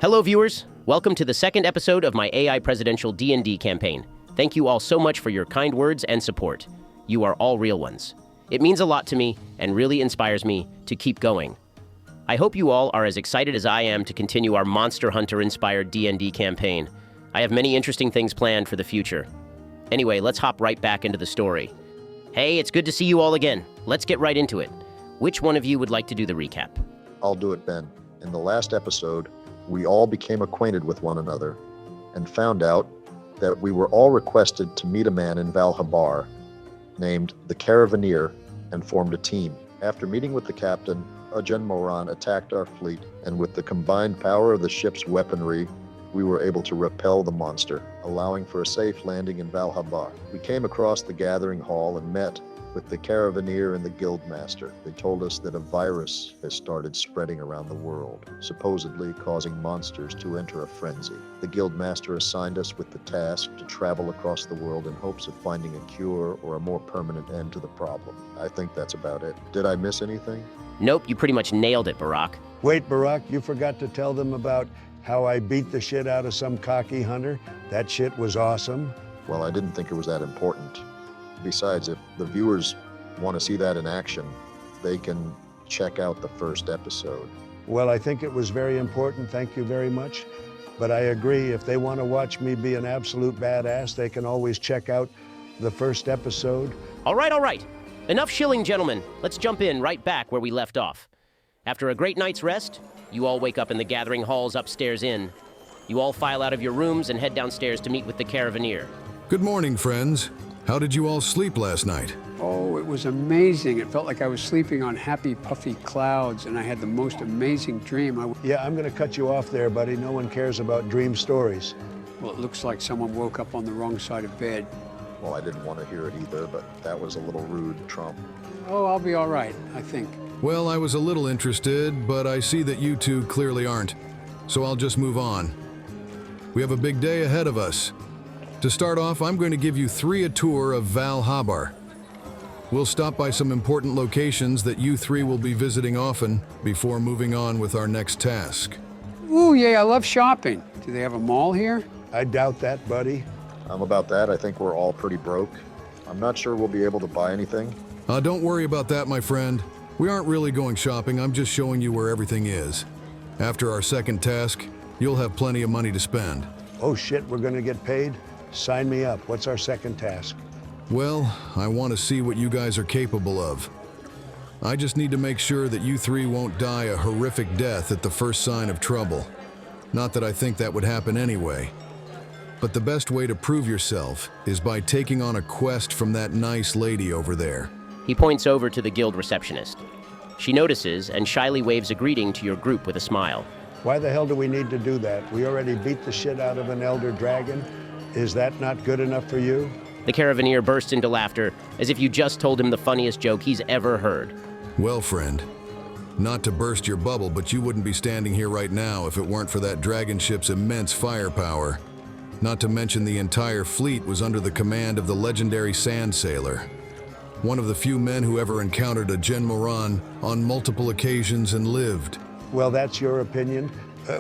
Hello viewers, welcome to the second episode of my AI Presidential D&D campaign. Thank you all so much for your kind words and support. You are all real ones. It means a lot to me and really inspires me to keep going. I hope you all are as excited as I am to continue our Monster Hunter-inspired D&D campaign. I have many interesting things planned for the future. Anyway, let's hop right back into the story. Hey, it's good to see you all again. Let's get right into it. Which one of you would like to do the recap? I'll do it, Ben. In the last episode, we all became acquainted with one another and found out that we were all requested to meet a man in Habar named the Caravaneer and formed a team. After meeting with the captain, a Genmoran attacked our fleet, and with the combined power of the ship's weaponry, we were able to repel the monster, allowing for a safe landing in Habar. We came across the gathering hall and met with the Caravaneer and the Guildmaster. They told us that a virus has started spreading around the world, supposedly causing monsters to enter a frenzy. The Guildmaster assigned us with the task to travel across the world in hopes of finding a cure or a more permanent end to the problem. I think that's about it. Did I miss anything? Nope, you pretty much nailed it, Barak. Wait, Barak, you forgot to tell them about how I beat the shit out of some cocky hunter. That shit was awesome. Well, I didn't think it was that important. Besides, if the viewers want to see that in action, they can check out the first episode. Well, I think it was very important. Thank you very much. But I agree, if they want to watch me be an absolute badass, they can always check out the first episode. All right. Enough shilling, gentlemen. Let's jump in right back where we left off. After a great night's rest, you all wake up in the gathering halls upstairs inn. You all file out of your rooms and head downstairs to meet with the Caravaneer. Good morning, friends. How did you all sleep last night? Oh, it was amazing. It felt like I was sleeping on happy, puffy clouds, and I had the most amazing dream. Yeah, I'm going to cut you off there, buddy. No one cares about dream stories. Well, it looks like someone woke up on the wrong side of bed. Well, I didn't want to hear it either, but that was a little rude, Tromp. Oh, I'll be all right, I think. Well, I was a little interested, but I see that you two clearly aren't. So I'll just move on. We have a big day ahead of us. To start off, I'm going to give you a tour of Habar. We'll stop by some important locations that you three will be visiting often before moving on with our next task. Ooh, yeah, I love shopping. Do they have a mall here? I doubt that, buddy. I'm about that. I think we're all pretty broke. I'm not sure we'll be able to buy anything. Don't worry about that, my friend. We aren't really going shopping. I'm just showing you where everything is. After our second task, you'll have plenty of money to spend. Oh shit, we're going to get paid? Sign me up. What's our second task? Well, I want to see what you guys are capable of. I just need to make sure that you three won't die a horrific death at the first sign of trouble. Not that I think that would happen anyway. But the best way to prove yourself is by taking on a quest from that nice lady over there. He points over to the guild receptionist. She notices and shyly waves a greeting to your group with a smile. Why the hell do we need to do that? We already beat the shit out of an elder dragon. Is that not good enough for you? The Caravaneer bursts into laughter, as if you just told him the funniest joke he's ever heard. Well, friend, not to burst your bubble, but you wouldn't be standing here right now if it weren't for that dragon ship's immense firepower. Not to mention the entire fleet was under the command of the legendary Sand Sailor. One of the few men who ever encountered a Genmoran on multiple occasions and lived. Well, that's your opinion,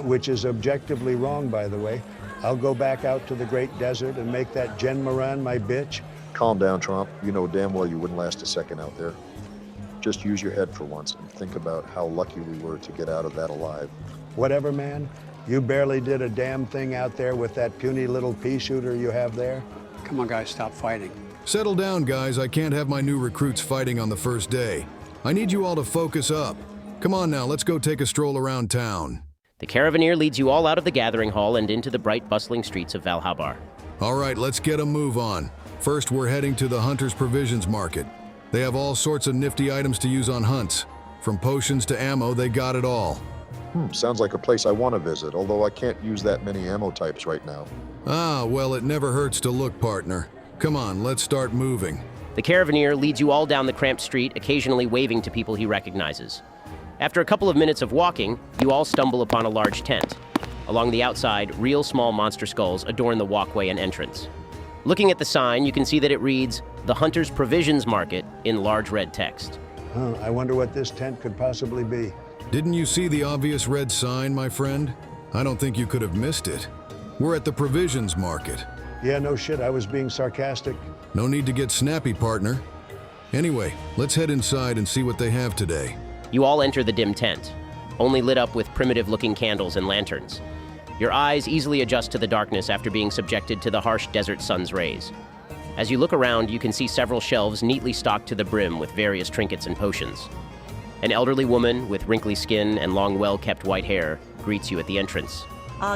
which is objectively wrong, by the way. I'll go back out to the great desert and make that Genmoran my bitch. Calm down, Tromp. You know damn well you wouldn't last a second out there. Just use your head for once and think about how lucky we were to get out of that alive. Whatever, man. You barely did a damn thing out there with that puny little pea shooter you have there. Come on, guys, stop fighting. Settle down, guys. I can't have my new recruits fighting on the first day. I need you all to focus up. Come on now, let's go take a stroll around town. The Caravaneer leads you all out of the gathering hall and into the bright, bustling streets of Habar. All right, let's get a move on. First, we're heading to the Hunter's Provisions Market. They have all sorts of nifty items to use on hunts. From potions to ammo, they got it all. Sounds like a place I want to visit, although I can't use that many ammo types right now. Ah, well, it never hurts to look, partner. Come on, let's start moving. The Caravaneer leads you all down the cramped street, occasionally waving to people he recognizes. After a couple of minutes of walking, you all stumble upon a large tent. Along the outside, real small monster skulls adorn the walkway and entrance. Looking at the sign, you can see that it reads, "The Hunter's Provisions Market," in large red text. I wonder what this tent could possibly be. Didn't you see the obvious red sign, my friend? I don't think you could have missed it. We're at the provisions market. Yeah, no shit, I was being sarcastic. No need to get snappy, partner. Anyway, let's head inside and see what they have today. You all enter the dim tent, only lit up with primitive-looking candles and lanterns. Your eyes easily adjust to the darkness after being subjected to the harsh desert sun's rays. As you look around, you can see several shelves neatly stocked to the brim with various trinkets and potions. An elderly woman with wrinkly skin and long, well-kept white hair greets you at the entrance.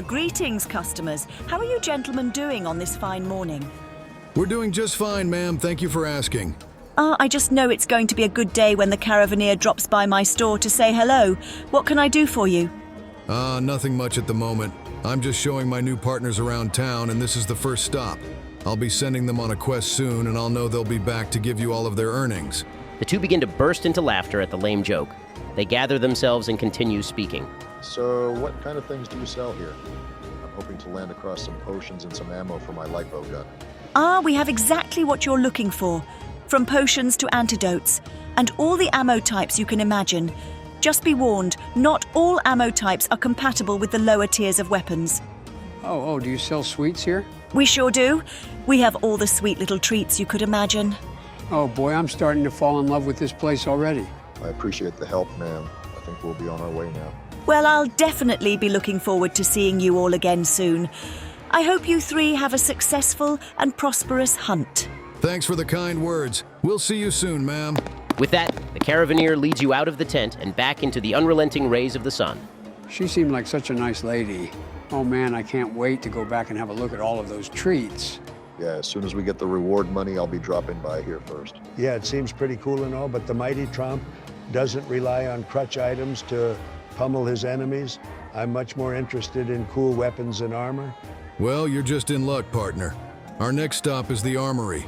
Greetings, customers. How are you gentlemen doing on this fine morning? We're doing just fine, ma'am. Thank you for asking. I just know it's going to be a good day when the Caravaneer drops by my store to say hello. What can I do for you? Nothing much at the moment. I'm just showing my new partners around town, and this is the first stop. I'll be sending them on a quest soon, and I'll know they'll be back to give you all of their earnings. The two begin to burst into laughter at the lame joke. They gather themselves and continue speaking. So, what kind of things do you sell here? I'm hoping to land across some potions and some ammo for my lightbow gun. We have exactly what you're looking for. From potions to antidotes, and all the ammo types you can imagine. Just be warned, not all ammo types are compatible with the lower tiers of weapons. Oh, do you sell sweets here? We sure do. We have all the sweet little treats you could imagine. Oh boy, I'm starting to fall in love with this place already. I appreciate the help, ma'am. I think we'll be on our way now. Well, I'll definitely be looking forward to seeing you all again soon. I hope you three have a successful and prosperous hunt. Thanks for the kind words. We'll see you soon, ma'am. With that, the Caravaneer leads you out of the tent and back into the unrelenting rays of the sun. She seemed like such a nice lady. Oh man, I can't wait to go back and have a look at all of those treats. Yeah, as soon as we get the reward money, I'll be dropping by here first. Yeah, it seems pretty cool and all, but the mighty Tromp doesn't rely on crutch items to pummel his enemies. I'm much more interested in cool weapons and armor. Well, you're just in luck, partner. Our next stop is the armory.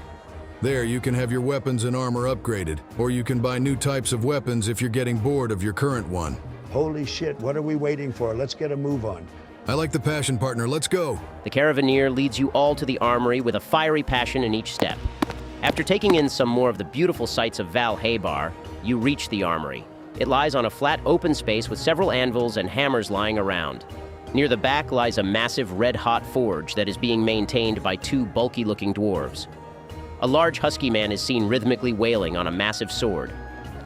There, you can have your weapons and armor upgraded, or you can buy new types of weapons if you're getting bored of your current one. Holy shit, what are we waiting for? Let's get a move on. I like the passion, partner. Let's go. The Caravaneer leads you all to the armory with a fiery passion in each step. After taking in some more of the beautiful sights of Val Habar, you reach the armory. It lies on a flat open space with several anvils and hammers lying around. Near the back lies a massive red-hot forge that is being maintained by two bulky-looking dwarves. A large husky man is seen rhythmically wailing on a massive sword.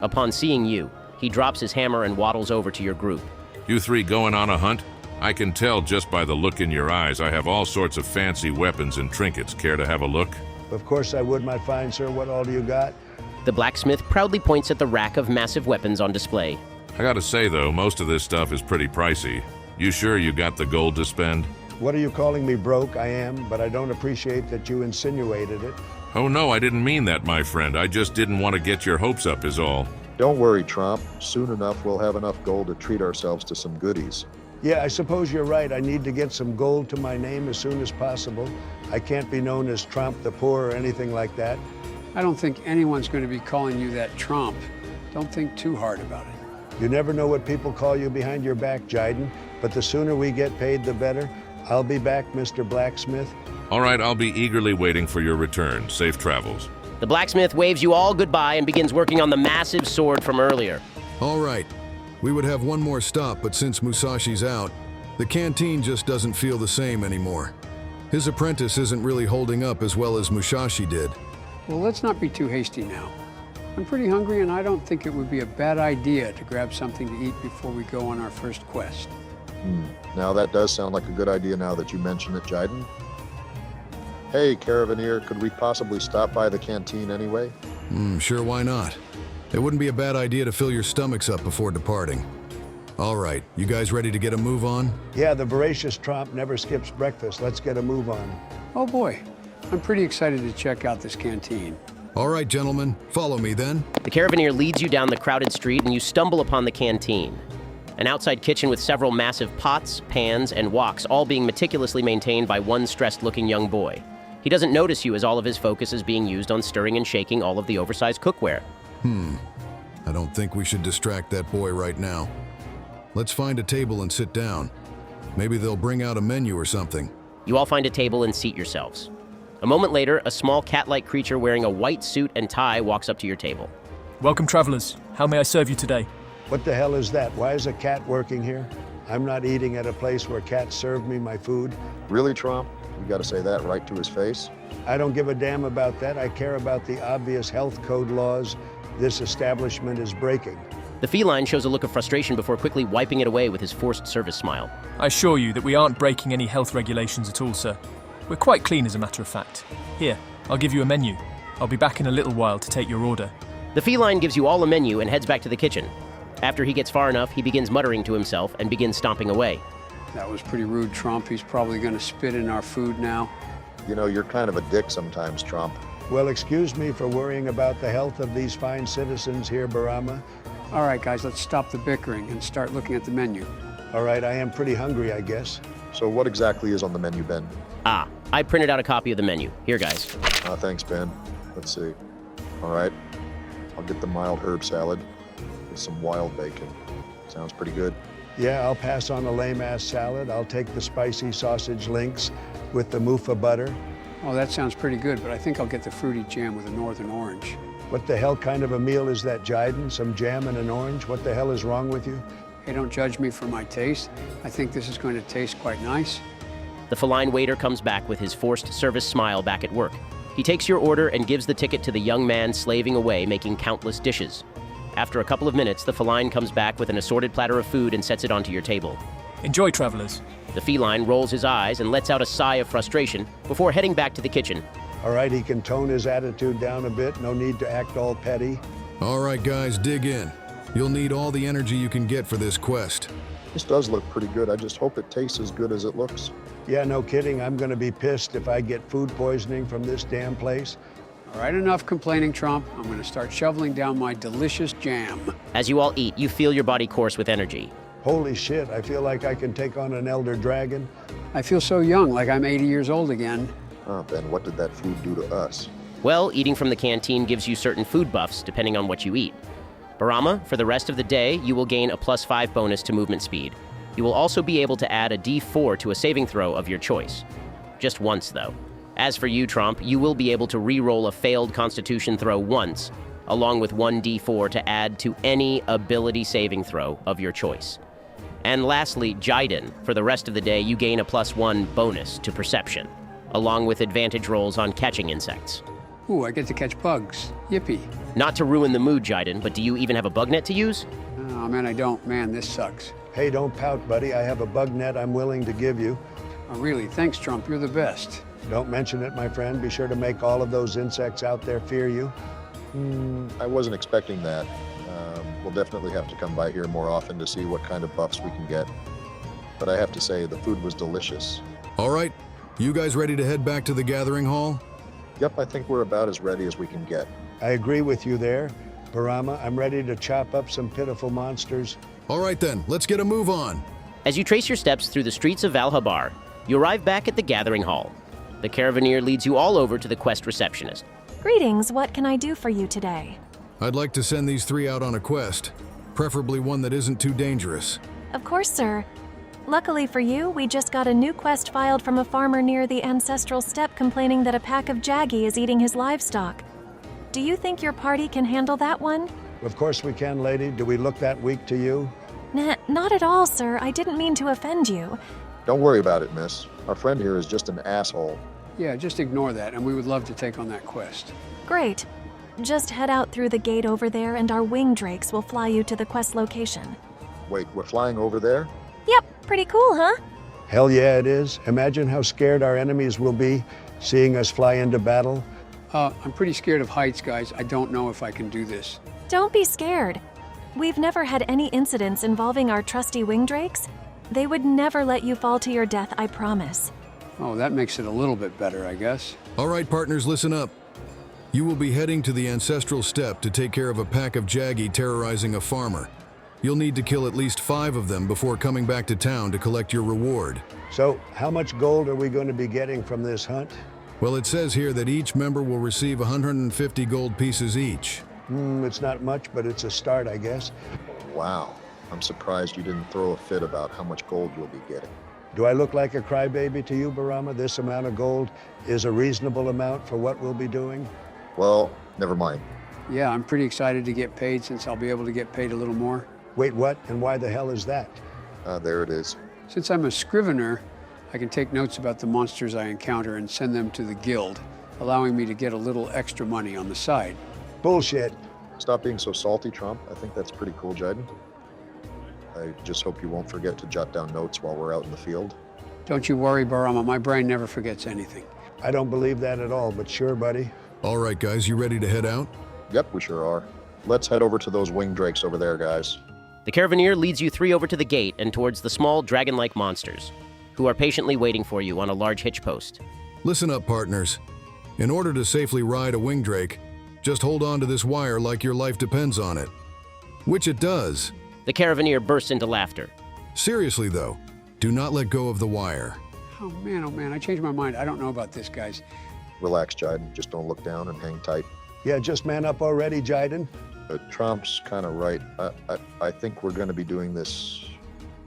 Upon seeing you, he drops his hammer and waddles over to your group. You three going on a hunt? I can tell just by the look in your eyes I have all sorts of fancy weapons and trinkets. Care to have a look? Of course I would, my fine sir. What all do you got? The blacksmith proudly points at the rack of massive weapons on display. I gotta say though, most of this stuff is pretty pricey. You sure you got the gold to spend? What are you calling me broke? I am, but I don't appreciate that you insinuated it. Oh no, I didn't mean that, my friend. I just didn't want to get your hopes up is all. Don't worry, Tromp. Soon enough, we'll have enough gold to treat ourselves to some goodies. Yeah, I suppose you're right. I need to get some gold to my name as soon as possible. I can't be known as Tromp the Poor or anything like that. I don't think anyone's going to be calling you that Tromp. Don't think too hard about it. You never know what people call you behind your back, Jiden, but the sooner we get paid, the better. I'll be back, Mr. Blacksmith. All right, I'll be eagerly waiting for your return. Safe travels. The blacksmith waves you all goodbye and begins working on the massive sword from earlier. All right. We would have one more stop, but since Musashi's out, the canteen just doesn't feel the same anymore. His apprentice isn't really holding up as well as Musashi did. Well, let's not be too hasty now. I'm pretty hungry, and I don't think it would be a bad idea to grab something to eat before we go on our first quest. Now that does sound like a good idea now that you mention it, Jiden. Hey, Caravaneer, could we possibly stop by the canteen anyway? Sure, why not? It wouldn't be a bad idea to fill your stomachs up before departing. All right, you guys ready to get a move on? Yeah, the voracious Tromp never skips breakfast. Let's get a move on. Oh boy, I'm pretty excited to check out this canteen. All right, gentlemen, follow me then. The Caravaneer leads you down the crowded street and you stumble upon the canteen. An outside kitchen with several massive pots, pans, and woks, all being meticulously maintained by one stressed-looking young boy. He doesn't notice you as all of his focus is being used on stirring and shaking all of the oversized cookware. I don't think we should distract that boy right now. Let's find a table and sit down. Maybe they'll bring out a menu or something. You all find a table and seat yourselves. A moment later, a small cat-like creature wearing a white suit and tie walks up to your table. Welcome, travelers. How may I serve you today? What the hell is that? Why is a cat working here? I'm not eating at a place where cats serve me my food. Really, Tromp? You got to say that right to his face? I don't give a damn about that. I care about the obvious health code laws this establishment is breaking. The feline shows a look of frustration before quickly wiping it away with his forced service smile. I assure you that we aren't breaking any health regulations at all, sir. We're quite clean, as a matter of fact. Here, I'll give you a menu. I'll be back in a little while to take your order. The feline gives you all a menu and heads back to the kitchen. After he gets far enough, he begins muttering to himself and begins stomping away. That was pretty rude, Tromp. He's probably going to spit in our food now. You know, you're kind of a dick sometimes, Tromp. Well, excuse me for worrying about the health of these fine citizens here, Barama. All right, guys, let's stop the bickering and start looking at the menu. All right, I am pretty hungry, I guess. So what exactly is on the menu, Ben? Ah, I printed out a copy of the menu. Here, guys. Thanks, Ben. Let's see. All right, I'll get the mild herb salad with some wild bacon. Sounds pretty good. Yeah, I'll pass on a lame-ass salad. I'll take the spicy sausage links with the moofa butter. Oh, that sounds pretty good, but I think I'll get the fruity jam with a northern orange. What the hell kind of a meal is that, Jiden? Some jam and an orange? What the hell is wrong with you? Hey, don't judge me for my taste. I think this is going to taste quite nice. The feline waiter comes back with his forced service smile back at work. He takes your order and gives the ticket to the young man slaving away making countless dishes. After a couple of minutes, the feline comes back with an assorted platter of food and sets it onto your table. Enjoy, travelers. The feline rolls his eyes and lets out a sigh of frustration before heading back to the kitchen. All right, he can tone his attitude down a bit. No need to act all petty. All right, guys, dig in. You'll need all the energy you can get for this quest. This does look pretty good. I just hope it tastes as good as it looks. Yeah, no kidding. I'm gonna be pissed if I get food poisoning from this damn place. All right, enough complaining, Tromp. I'm going to start shoveling down my delicious jam. As you all eat, you feel your body course with energy. Holy shit, I feel like I can take on an elder dragon. I feel so young, like I'm 80 years old again. Ben, what did that food do to us? Well, eating from the canteen gives you certain food buffs depending on what you eat. Barama, for the rest of the day, you will gain a +5 bonus to movement speed. You will also be able to add a D4 to a saving throw of your choice. Just once, though. As for you, Tromp, you will be able to re-roll a failed Constitution throw once, along with 1 D4 to add to any ability saving throw of your choice. And lastly, Jiden, for the rest of the day, you gain a +1 bonus to Perception, along with advantage rolls on catching insects. Ooh, I get to catch bugs. Yippee. Not to ruin the mood, Jiden, but do you even have a bug net to use? Oh, man, I don't. Man, this sucks. Hey, don't pout, buddy. I have a bug net I'm willing to give you. Oh, really? Thanks, Tromp. You're the best. Don't mention it, my friend. Be sure to make all of those insects out there fear you. I wasn't expecting that. We'll definitely have to come by here more often to see what kind of buffs we can get. But I have to say, the food was delicious. All right, you guys ready to head back to the gathering hall? Yep, I think we're about as ready as we can get. I agree with you there, Barama. I'm ready to chop up some pitiful monsters. All right then, let's get a move on. As you trace your steps through the streets of Habar, you arrive back at the gathering hall. The Caravaneer leads you all over to the quest receptionist. Greetings, what can I do for you today? I'd like to send these 3 out on a quest, preferably one that isn't too dangerous. Of course, sir. Luckily for you, we just got a new quest filed from a farmer near the ancestral steppe complaining that a pack of jaggy is eating his livestock. Do you think your party can handle that one? Of course we can, lady. Do we look that weak to you? Nah, not at all, sir. I didn't mean to offend you. Don't worry about it, miss. Our friend here is just an asshole. Yeah, just ignore that, and we would love to take on that quest. Great. Just head out through the gate over there and our wing drakes will fly you to the quest location. Wait, we're flying over there? Yep, pretty cool, huh? Hell yeah, it is. Imagine how scared our enemies will be seeing us fly into battle. I'm pretty scared of heights, guys. I don't know if I can do this. Don't be scared. We've never had any incidents involving our trusty wing drakes. They would never let you fall to your death, I promise. Oh, that makes it a little bit better, I guess. All right, partners, listen up. You will be heading to the ancestral steppe to take care of a pack of jaggy terrorizing a farmer. You'll need to kill at least 5 of them before coming back to town to collect your reward. So, how much gold are we going to be getting from this hunt? Well, it says here that each member will receive 150 gold pieces each. It's not much, but it's a start, I guess. Wow. I'm surprised you didn't throw a fit about how much gold you'll be getting. Do I look like a crybaby to you, Barama? This amount of gold is a reasonable amount for what we'll be doing? Well, never mind. Yeah, I'm pretty excited to get paid since I'll be able to get paid a little more. Wait, what? And why the hell is that? There it is. Since I'm a scrivener, I can take notes about the monsters I encounter and send them to the guild, allowing me to get a little extra money on the side. Bullshit. Stop being so salty, Tromp. I think that's pretty cool, Jiden. I just hope you won't forget to jot down notes while we're out in the field. Don't you worry, Barama, my brain never forgets anything. I don't believe that at all, but sure, buddy. All right, guys, you ready to head out? Yep, we sure are. Let's head over to those winged drakes over there, guys. The Caravaneer leads you three over to the gate and towards the small dragon-like monsters, who are patiently waiting for you on a large hitch post. Listen up, partners. In order to safely ride a winged drake, just hold on to this wire like your life depends on it. Which it does. The Caravaneer bursts into laughter. Seriously, though, do not let go of the wire. Oh man, I changed my mind. I don't know about this, guys. Relax, Jiden. Just don't look down and hang tight. Yeah, just man up already, Jiden. Tromp's kind of right. I think we're going to be doing this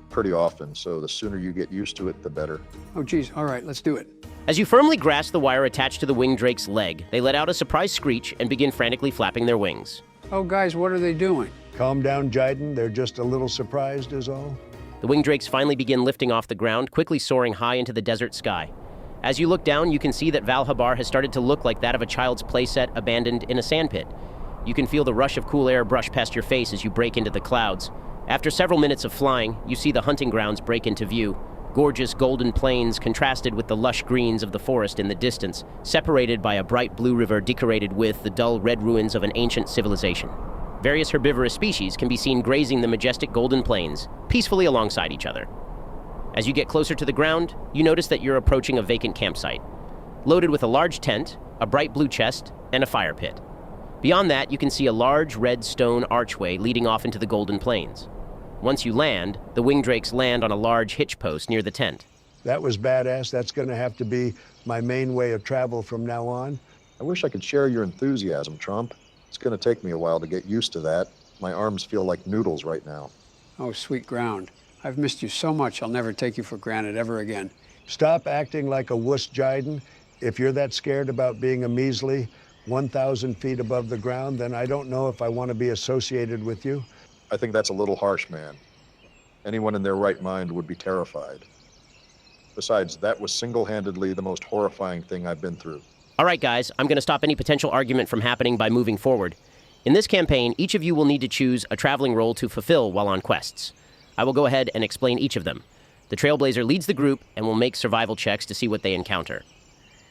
pretty often, so the sooner you get used to it, the better. Oh geez, all right, let's do it. As you firmly grasp the wire attached to the winged drake's leg, they let out a surprised screech and begin frantically flapping their wings. Oh guys, what are they doing? Calm down, Jiden. They're just a little surprised is all. The winged drakes finally begin lifting off the ground, quickly soaring high into the desert sky. As you look down, you can see that Habar has started to look like that of a child's playset abandoned in a sandpit. You can feel the rush of cool air brush past your face as you break into the clouds. After several minutes of flying, you see the hunting grounds break into view. Gorgeous golden plains contrasted with the lush greens of the forest in the distance, separated by a bright blue river decorated with the dull red ruins of an ancient civilization. Various herbivorous species can be seen grazing the majestic golden plains, peacefully alongside each other. As you get closer to the ground, you notice that you're approaching a vacant campsite, loaded with a large tent, a bright blue chest, and a fire pit. Beyond that, you can see a large red stone archway leading off into the golden plains. Once you land, the winged drakes land on a large hitch post near the tent. That was badass. That's going to have to be my main way of travel from now on. I wish I could share your enthusiasm, Tromp. It's going to take me a while to get used to that. My arms feel like noodles right now. Oh, sweet ground. I've missed you so much, I'll never take you for granted ever again. Stop acting like a wuss, Jiden. If you're that scared about being a measly 1,000 feet above the ground, then I don't know if I want to be associated with you. I think that's a little harsh, man. Anyone in their right mind would be terrified. Besides, that was single-handedly the most horrifying thing I've been through. All right, guys, I'm going to stop any potential argument from happening by moving forward. In this campaign, each of you will need to choose a traveling role to fulfill while on quests. I will go ahead and explain each of them. The Trailblazer leads the group and will make survival checks to see what they encounter.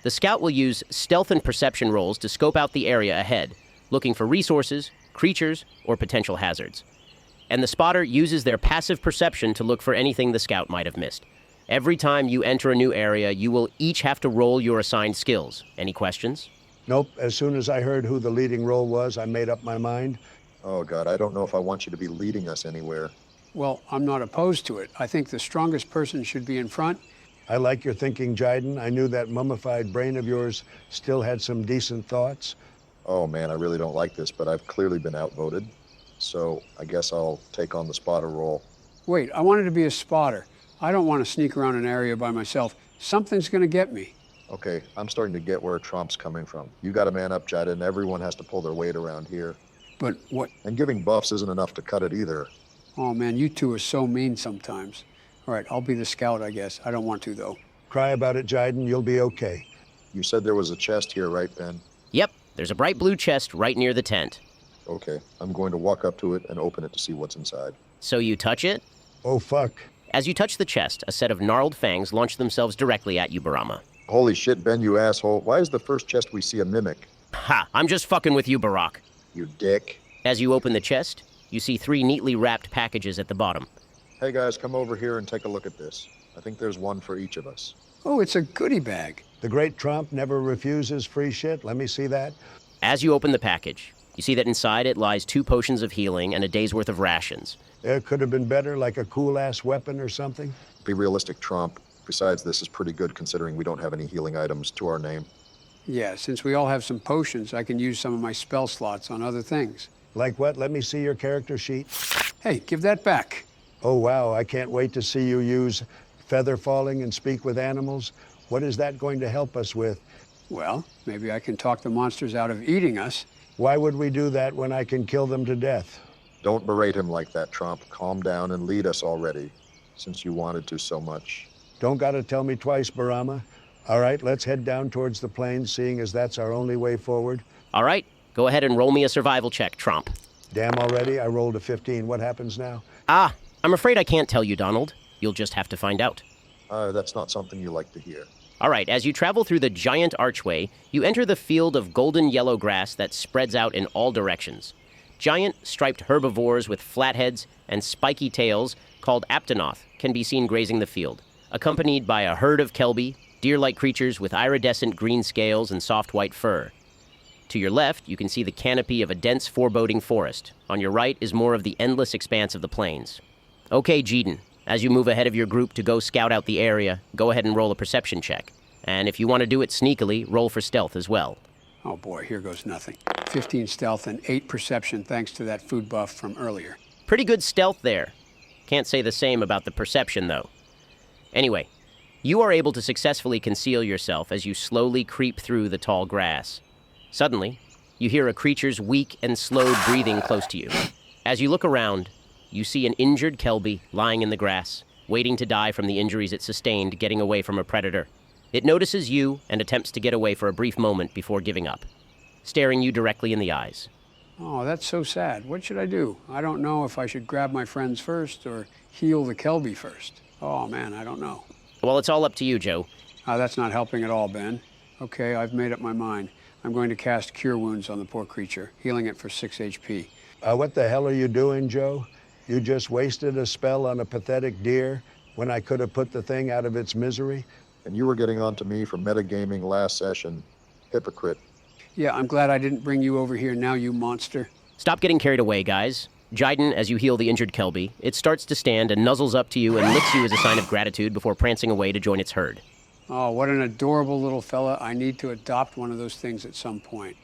The Scout will use stealth and perception rolls to scope out the area ahead, looking for resources, creatures, or potential hazards. And the Spotter uses their passive perception to look for anything the Scout might have missed. Every time you enter a new area, you will each have to roll your assigned skills. Any questions? Nope. As soon as I heard who the leading role was, I made up my mind. Oh, God, I don't know if I want you to be leading us anywhere. Well, I'm not opposed to it. I think the strongest person should be in front. I like your thinking, Jiden. I knew that mummified brain of yours still had some decent thoughts. Oh, man, I really don't like this, but I've clearly been outvoted. So I guess I'll take on the spotter role. Wait, I wanted to be a spotter. I don't want to sneak around an area by myself. Something's going to get me. Okay, I'm starting to get where Tromp's coming from. You got to man up, Jiden. Everyone has to pull their weight around here. But what? And giving buffs isn't enough to cut it either. Oh, man, you two are so mean sometimes. All right, I'll be the Scout, I guess. I don't want to, though. Cry about it, Jiden. You'll be okay. You said there was a chest here, right, Ben? Yep, there's a bright blue chest right near the tent. Okay, I'm going to walk up to it and open it to see what's inside. So you touch it? Oh, fuck. As you touch the chest, a set of gnarled fangs launch themselves directly at you, Barama. Holy shit, Ben, you asshole. Why is the first chest we see a mimic? Ha! I'm just fucking with you, Barak. You dick. As you open the chest, you see 3 neatly wrapped packages at the bottom. Hey, guys, come over here and take a look at this. I think there's one for each of us. Oh, it's a goodie bag. The great Tromp never refuses free shit. Let me see that. As you open the package, you see that inside it lies 2 potions of healing and a day's worth of rations. It could have been better, like a cool-ass weapon or something. Be realistic, Tromp. Besides, this is pretty good considering we don't have any healing items to our name. Yeah, since we all have some potions, I can use some of my spell slots on other things. Like what? Let me see your character sheet. Hey, give that back. Oh, wow. I can't wait to see you use feather falling and speak with animals. What is that going to help us with? Well, maybe I can talk the monsters out of eating us. Why would we do that when I can kill them to death? Don't berate him like that, Tromp. Calm down and lead us already. since you wanted to so much. Don't gotta tell me twice, Barama. All right, let's head down towards the plains, seeing as that's our only way forward. All right, go ahead and roll me a survival check, Tromp. Damn already, I rolled a 15. What happens now? I'm afraid I can't tell you, Donald. You'll just have to find out. That's not something you like to hear. All right, as you travel through the giant archway, you enter the field of golden yellow grass that spreads out in all directions. Giant, striped herbivores with flat heads and spiky tails, called aptonoth, can be seen grazing the field, accompanied by a herd of kelby, deer-like creatures with iridescent green scales and soft white fur. To your left, you can see the canopy of a dense, foreboding forest. On your right is more of the endless expanse of the plains. Okay, Jiden, as you move ahead of your group to go scout out the area, go ahead and roll a perception check. And if you want to do it sneakily, roll for stealth as well. Oh boy, here goes nothing. 15 stealth and 8 perception thanks to that food buff from earlier. Pretty good stealth there. Can't say the same about the perception, though. Anyway, you are able to successfully conceal yourself as you slowly creep through the tall grass. Suddenly, you hear a creature's weak and slowed breathing close to you. As you look around, you see an injured kelby lying in the grass, waiting to die from the injuries it sustained getting away from a predator. It notices you and attempts to get away for a brief moment before giving up, staring you directly in the eyes. Oh, that's so sad. What should I do? I don't know if I should grab my friends first or heal the kelby first. Oh man, I don't know. Well, it's all up to you, Joe. That's not helping at all, Ben. Okay, I've made up my mind. I'm going to cast Cure Wounds on the poor creature, healing it for 6 HP. What the hell are you doing, Joe? You just wasted a spell on a pathetic deer when I could have put the thing out of its misery? And you were getting on to me for metagaming last session. Hypocrite. Yeah, I'm glad I didn't bring you over here now, you monster. Stop getting carried away, guys. Jiden, as you heal the injured kelby, it starts to stand and nuzzles up to you and licks you as a sign of gratitude before prancing away to join its herd. Oh, what an adorable little fella. I need to adopt one of those things at some point.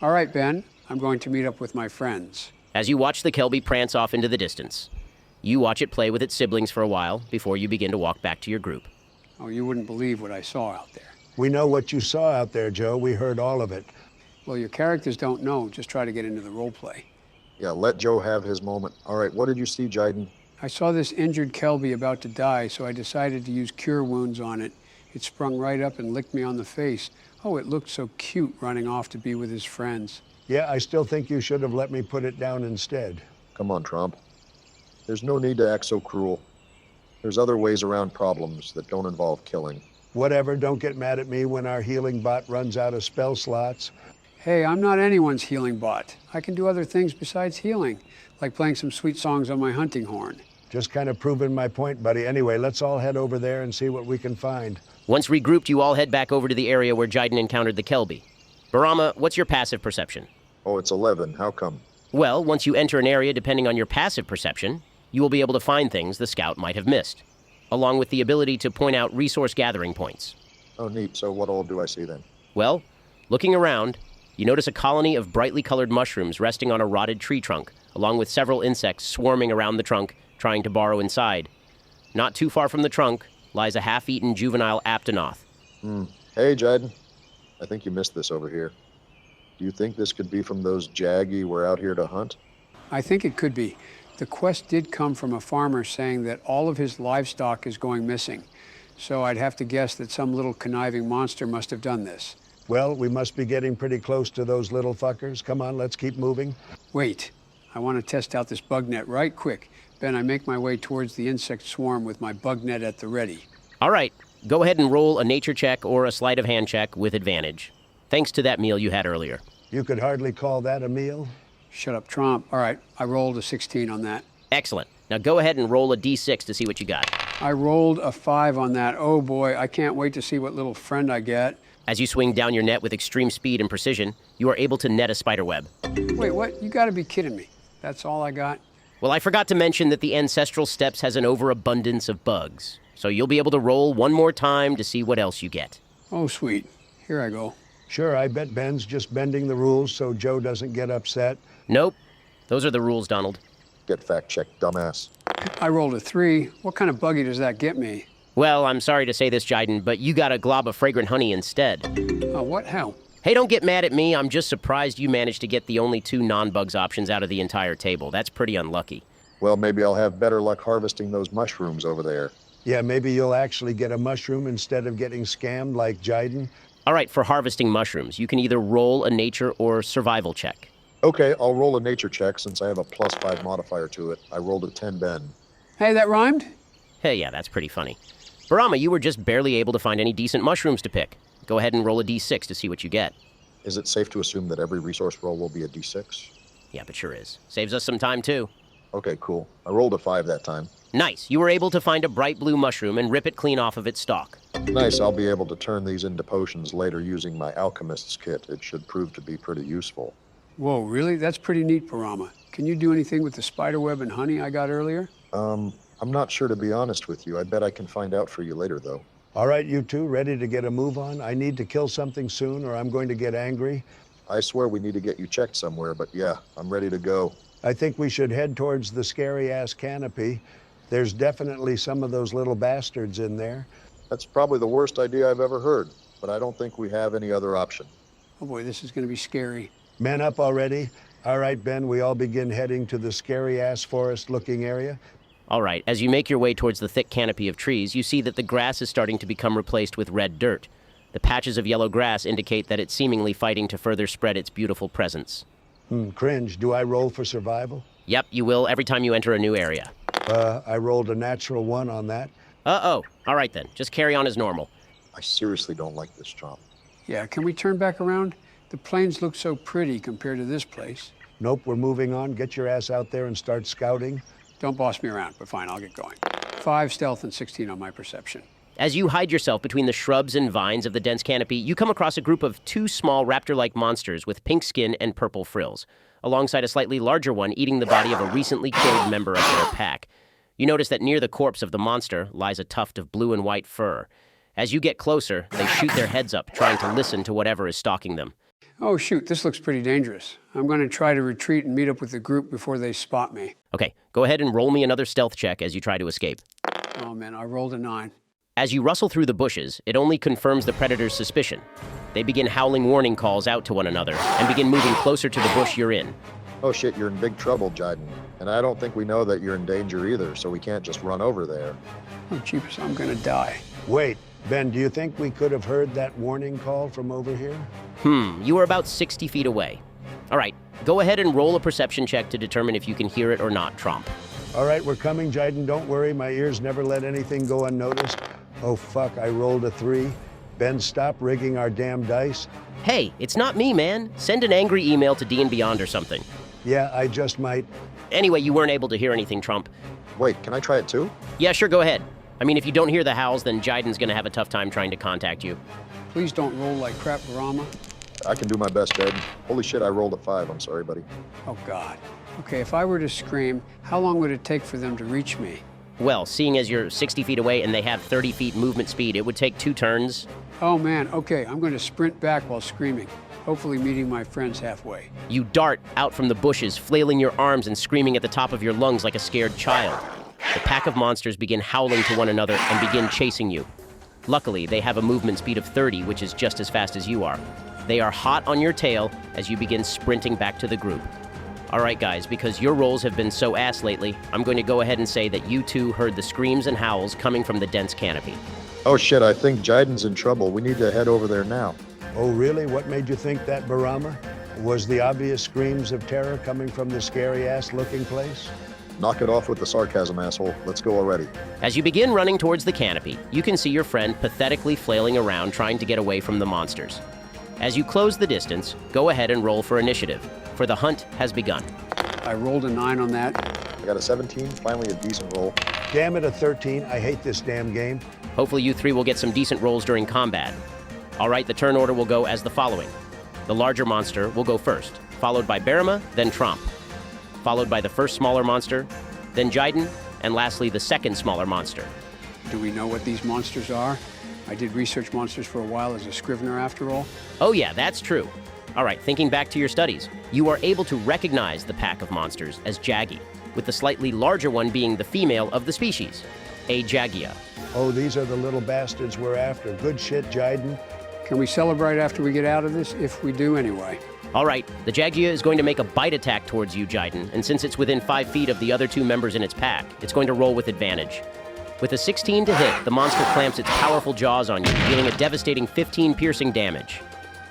All right, Ben, I'm going to meet up with my friends. As you watch the kelby prance off into the distance, you watch it play with its siblings for a while before you begin to walk back to your group. Oh, you wouldn't believe what I saw out there. We know what you saw out there, Joe. We heard all of it. Well, your characters don't know. Just try to get into the role play. Yeah, let Joe have his moment. All right, what did you see, Jiden? I saw this injured kelby about to die, so I decided to use Cure Wounds on it. It sprung right up and licked me on the face. Oh, it looked so cute running off to be with his friends. Yeah, I still think you should have let me put it down instead. Come on, Tromp. There's no need to act so cruel. There's other ways around problems that don't involve killing. Whatever, don't get mad at me when our healing bot runs out of spell slots. Hey, I'm not anyone's healing bot. I can do other things besides healing, like playing some sweet songs on my hunting horn. Just kind of proving my point, buddy. Anyway, let's all head over there and see what we can find. Once regrouped, you all head back over to the area where Jiden encountered the kelby. Barama, what's your passive perception? Oh, it's 11. How come? Well, once you enter an area, depending on your passive perception, you will be able to find things the scout might have missed, along with the ability to point out resource gathering points. Oh, neat. So what all do I see then? Well, looking around, you notice a colony of brightly colored mushrooms resting on a rotted tree trunk, along with several insects swarming around the trunk, trying to burrow inside. Not too far from the trunk lies a half-eaten juvenile aptonoth. Hey, Jiden. I think you missed this over here. Do you think this could be from those jaggy we're out here to hunt? I think it could be. The quest did come from a farmer saying that all of his livestock is going missing. So I'd have to guess that some little conniving monster must have done this. Well, we must be getting pretty close to those little fuckers. Come on, let's keep moving. Wait, I want to test out this bug net right quick. Ben, I make my way towards the insect swarm with my bug net at the ready. All right, go ahead and roll a nature check or a sleight of hand check with advantage, thanks to that meal you had earlier. You could hardly call that a meal. Shut up, Tromp. All right, I rolled a 16 on that. Excellent. Now go ahead and roll a d6 to see what you got. I rolled a 5 on that. Oh boy, I can't wait to see what little friend I get. As you swing down your net with extreme speed and precision, you are able to net a spider web. Wait, what? You gotta be kidding me. That's all I got? Well, I forgot to mention that the Ancestral Steppes has an overabundance of bugs, so you'll be able to roll one more time to see what else you get. Oh, sweet. Here I go. Sure, I bet Ben's just bending the rules so Joe doesn't get upset. Nope. Those are the rules, Donald. Get fact-checked, dumbass. I rolled a 3. What kind of buggy does that get me? Well, I'm sorry to say this, Jiden, but you got a glob of fragrant honey instead. Oh, what? How? Hey, don't get mad at me. I'm just surprised you managed to get the only 2 non-bugs options out of the entire table. That's pretty unlucky. Well, maybe I'll have better luck harvesting those mushrooms over there. Yeah, maybe you'll actually get a mushroom instead of getting scammed like Jiden. All right, for harvesting mushrooms, you can either roll a nature or survival check. Okay, I'll roll a nature check since I have a +5 modifier to it. I rolled a 10, Ben. Hey, that rhymed? Hey, yeah, that's pretty funny. Barama, you were just barely able to find any decent mushrooms to pick. Go ahead and roll a d6 to see what you get. Is it safe to assume that every resource roll will be a d6? Yep, it sure is. Saves us some time, too. Okay, cool. I rolled a 5 that time. Nice. You were able to find a bright blue mushroom and rip it clean off of its stalk. Nice, I'll be able to turn these into potions later using my alchemist's kit. It should prove to be pretty useful. Whoa, really? That's pretty neat, Barama. Can you do anything with the spiderweb and honey I got earlier? I'm not sure, to be honest with you. I bet I can find out for you later, though. All right, you two, ready to get a move on? I need to kill something soon or I'm going to get angry. I swear we need to get you checked somewhere, but yeah, I'm ready to go. I think we should head towards the scary-ass canopy. There's definitely some of those little bastards in there. That's probably the worst idea I've ever heard, but I don't think we have any other option. Oh boy, this is going to be scary. Men up already? All right, Ben, we all begin heading to the scary-ass forest-looking area. All right, as you make your way towards the thick canopy of trees, you see that the grass is starting to become replaced with red dirt. The patches of yellow grass indicate that it's seemingly fighting to further spread its beautiful presence. Cringe. Do I roll for survival? Yep, you will every time you enter a new area. I rolled a natural 1 on that. Uh-oh. All right, then. Just carry on as normal. I seriously don't like this, Tromp. Yeah, can we turn back around? The plains look so pretty compared to this place. Nope, we're moving on. Get your ass out there and start scouting. Don't boss me around, but fine, I'll get going. 5 stealth and 16 on my perception. As you hide yourself between the shrubs and vines of the dense canopy, you come across a group of 2 small raptor-like monsters with pink skin and purple frills, alongside a slightly larger one eating the body of a recently killed member of their pack. You notice that near the corpse of the monster lies a tuft of blue and white fur. As you get closer, they shoot their heads up, trying to listen to whatever is stalking them. Oh shoot, this looks pretty dangerous. I'm going to try to retreat and meet up with the group before they spot me. Okay, go ahead and roll me another stealth check as you try to escape. Oh man, I rolled a 9. As you rustle through the bushes, it only confirms the predator's suspicion. They begin howling warning calls out to one another and begin moving closer to the bush you're in. Oh shit, you're in big trouble, Jiden. And I don't think we know that you're in danger either, so we can't just run over there. Oh jeepers, I'm going to die. Wait, Ben, do you think we could have heard that warning call from over here? You are about 60 feet away. All right, go ahead and roll a perception check to determine if you can hear it or not, Tromp. All right, we're coming, Jiden. Don't worry, my ears never let anything go unnoticed. Oh, fuck, I rolled a 3. Ben, stop rigging our damn dice. Hey, it's not me, man. Send an angry email to D and Beyond or something. Yeah, I just might. Anyway, you weren't able to hear anything, Tromp. Wait, can I try it too? Yeah, sure, go ahead. I mean, if you don't hear the howls, then Jiden's gonna have a tough time trying to contact you. Please don't roll like crap, Barama. I can do my best, Ben. Holy shit, I rolled a 5. I'm sorry, buddy. Oh God. Okay, if I were to scream, how long would it take for them to reach me? Well, seeing as you're 60 feet away and they have 30 feet movement speed, it would take 2 turns. Oh man, okay, I'm going to sprint back while screaming, hopefully meeting my friends halfway. You dart out from the bushes, flailing your arms and screaming at the top of your lungs like a scared child. The pack of monsters begin howling to one another and begin chasing you. Luckily, they have a movement speed of 30, which is just as fast as you are. They are hot on your tail as you begin sprinting back to the group. All right, guys, because your rolls have been so ass lately, I'm going to go ahead and say that you two heard the screams and howls coming from the dense canopy. Oh shit, I think Jiden's in trouble. We need to head over there now. Oh, really? What made you think that, Barama? Was the obvious screams of terror coming from the scary-ass looking place? Knock it off with the sarcasm, asshole. Let's go already. As you begin running towards the canopy, you can see your friend pathetically flailing around trying to get away from the monsters. As you close the distance, go ahead and roll for initiative, for the hunt has begun. I rolled a 9 on that. I got a 17, finally a decent roll. Damn it, a 13. I hate this damn game. Hopefully you 3 will get some decent rolls during combat. All right, the turn order will go as the following. The larger monster will go first, followed by Barama, then Tromp, followed by the first smaller monster, then Jiden, and lastly the second smaller monster. Do we know what these monsters are? I did research monsters for a while as a scrivener after all. Oh yeah, that's true. All right, thinking back to your studies, you are able to recognize the pack of monsters as Jaggi, with the slightly larger one being the female of the species, a Jaggia. Oh, these are the little bastards we're after. Good shit, Jiden. Can we celebrate after we get out of this? If we do, anyway. All right, the Jagia is going to make a bite attack towards you, Jiden, and since it's within 5 feet of the other 2 members in its pack, it's going to roll with advantage. With a 16 to hit, the monster clamps its powerful jaws on you, dealing a devastating 15 piercing damage.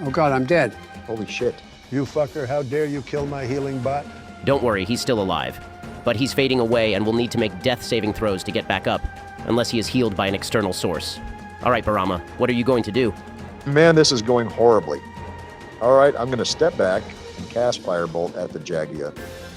Oh God, I'm dead. Holy shit. You fucker, how dare you kill my healing bot? Don't worry, he's still alive. But he's fading away and will need to make death saving throws to get back up, unless he is healed by an external source. All right, Barama, what are you going to do? Man, this is going horribly. All right, I'm going to step back and cast Firebolt at the Jagia.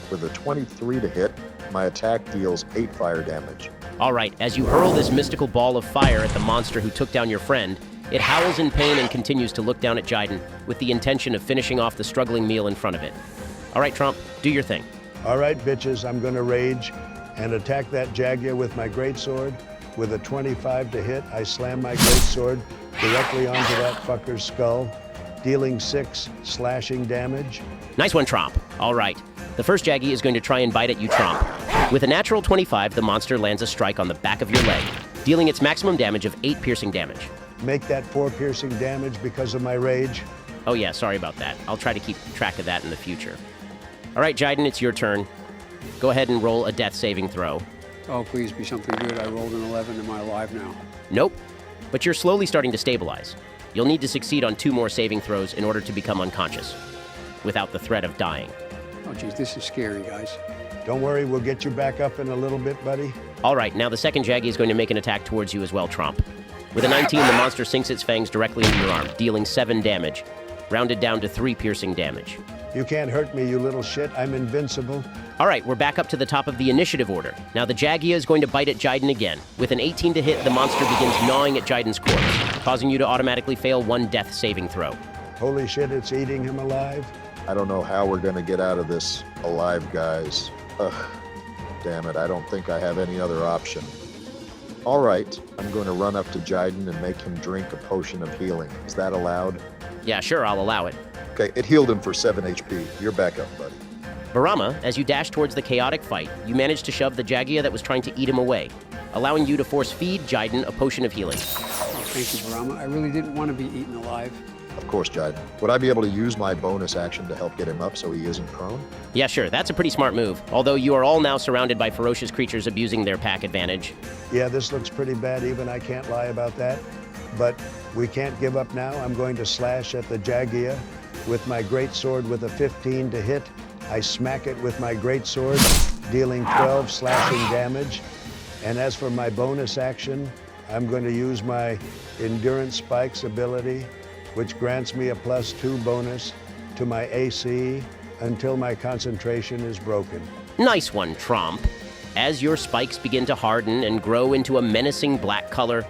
With a 23 to hit, my attack deals 8 fire damage. All right, as you hurl this mystical ball of fire at the monster who took down your friend, it howls in pain and continues to look down at Jiden with the intention of finishing off the struggling meal in front of it. All right, Tromp, do your thing. All right, bitches, I'm going to rage and attack that Jagia with my greatsword. With a 25 to hit, I slam my greatsword directly onto that fucker's skull, dealing 6 slashing damage. Nice one, Tromp. All right. The first Jaggy is going to try and bite at you, Tromp. With a natural 25, the monster lands a strike on the back of your leg, dealing its maximum damage of 8 piercing damage. Make that 4 piercing damage because of my rage. Oh yeah, sorry about that. I'll try to keep track of that in the future. All right, Jiden, it's your turn. Go ahead and roll a death saving throw. Oh, please be something good. I rolled an 11. Am I alive now? Nope, but you're slowly starting to stabilize. You'll need to succeed on 2 more saving throws in order to become unconscious, without the threat of dying. Oh, geez, this is scary, guys. Don't worry, we'll get you back up in a little bit, buddy. All right, now the second Jaggy is going to make an attack towards you as well, Tromp. With a 19, the monster sinks its fangs directly into your arm, dealing 7 damage, rounded down to 3 piercing damage. You can't hurt me, you little shit. I'm invincible. All right, we're back up to the top of the initiative order. Now the Jagia is going to bite at Jiden again. With an 18 to hit, the monster begins gnawing at Jiden's corpse, causing you to automatically fail 1 death saving throw. Holy shit, it's eating him alive. I don't know how we're going to get out of this alive, guys. Ugh, damn it, I don't think I have any other option. All right, I'm going to run up to Jiden and make him drink a potion of healing. Is that allowed? Yeah, sure, I'll allow it. Okay, it healed him for 7 HP. You're back up, buddy. Barama, as you dash towards the chaotic fight, you manage to shove the Jagia that was trying to eat him away, allowing you to force feed Jiden a potion of healing. Oh, thank you, Barama. I really didn't want to be eaten alive. Of course, Jiden. Would I be able to use my bonus action to help get him up so he isn't prone? Yeah, sure, that's a pretty smart move, although you are all now surrounded by ferocious creatures abusing their pack advantage. Yeah, this looks pretty bad, even I can't lie about that. But we can't give up now. I'm going to slash at the Jagia with my greatsword with a 15 to hit. I smack it with my greatsword, dealing 12 slashing damage. And as for my bonus action, I'm going to use my Endurance Spikes ability, which grants me a +2 bonus to my AC until my concentration is broken. Nice one, Tromp. As your spikes begin to harden and grow into a menacing black color,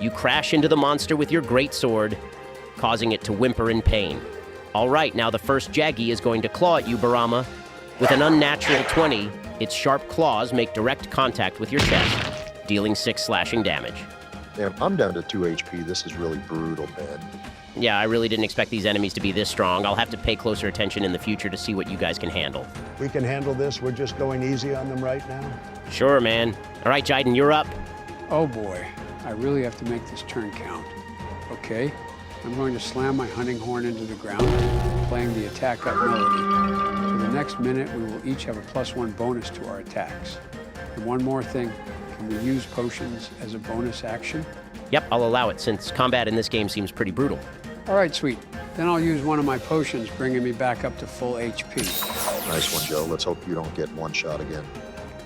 you crash into the monster with your greatsword, causing it to whimper in pain. All right, now the first Jaggy is going to claw at you, Barama. With an unnatural 20, its sharp claws make direct contact with your chest, dealing 6 slashing damage. Damn, I'm down to 2 HP. This is really brutal, man. Yeah, I really didn't expect these enemies to be this strong. I'll have to pay closer attention in the future to see what you guys can handle. We can handle this. We're just going easy on them right now. Sure, man. All right, Jiden, you're up. Oh boy, I really have to make this turn count. Okay, I'm going to slam my hunting horn into the ground, playing the attack up melody. For the next minute, we will each have a +1 bonus to our attacks. And one more thing, can we use potions as a bonus action? Yep, I'll allow it, since combat in this game seems pretty brutal. All right, sweet. Then I'll use one of my potions, bringing me back up to full HP. Nice one, Joe. Let's hope you don't get one shot again.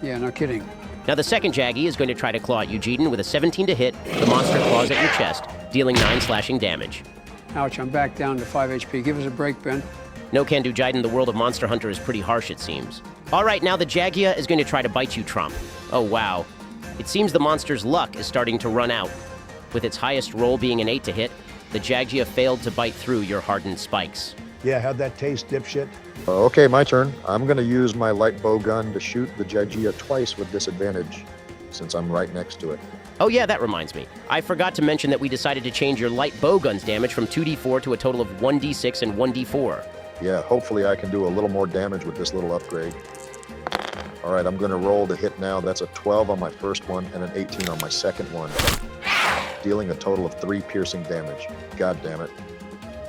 Yeah, no kidding. Now the second Jaggy is going to try to claw at you, Jiden. With a 17 to hit, the monster claws at your chest, dealing 9 slashing damage. Ouch, I'm back down to 5 HP. Give us a break, Ben. No can do, Jiden. The world of Monster Hunter is pretty harsh, it seems. All right, now the Jagia is going to try to bite you, Tromp. Oh, wow. It seems the monster's luck is starting to run out. With its highest roll being an 8 to hit, the Jagia failed to bite through your hardened spikes. Yeah, how'd that taste, dipshit? Okay, my turn. I'm going to use my light bow gun to shoot the Jagia twice with disadvantage, since I'm right next to it. Oh yeah, that reminds me. I forgot to mention that we decided to change your light bow gun's damage from 2d4 to a total of 1d6 and 1d4. Yeah, hopefully I can do a little more damage with this little upgrade. All right, I'm going to roll the hit now. That's a 12 on my first one and an 18 on my second one, dealing a total of 3 piercing damage. God damn it.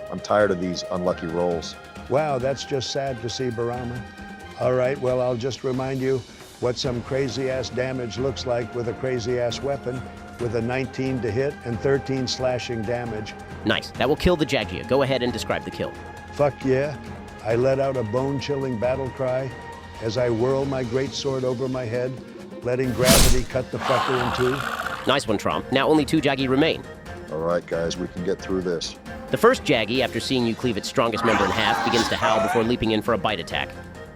I'm tired of these unlucky rolls. Wow, that's just sad to see, Barama. All right, well, I'll just remind you what some crazy-ass damage looks like with a crazy-ass weapon with a 19 to hit and 13 slashing damage. Nice. That will kill the Jagia. Go ahead and describe the kill. Fuck yeah. I let out a bone-chilling battle cry as I whirl my greatsword over my head, letting gravity cut the fucker in two. Nice one, Tromp. Now only 2 Jagi remain. All right, guys, we can get through this. The first Jagi, after seeing you cleave its strongest member in half, begins to howl before leaping in for a bite attack.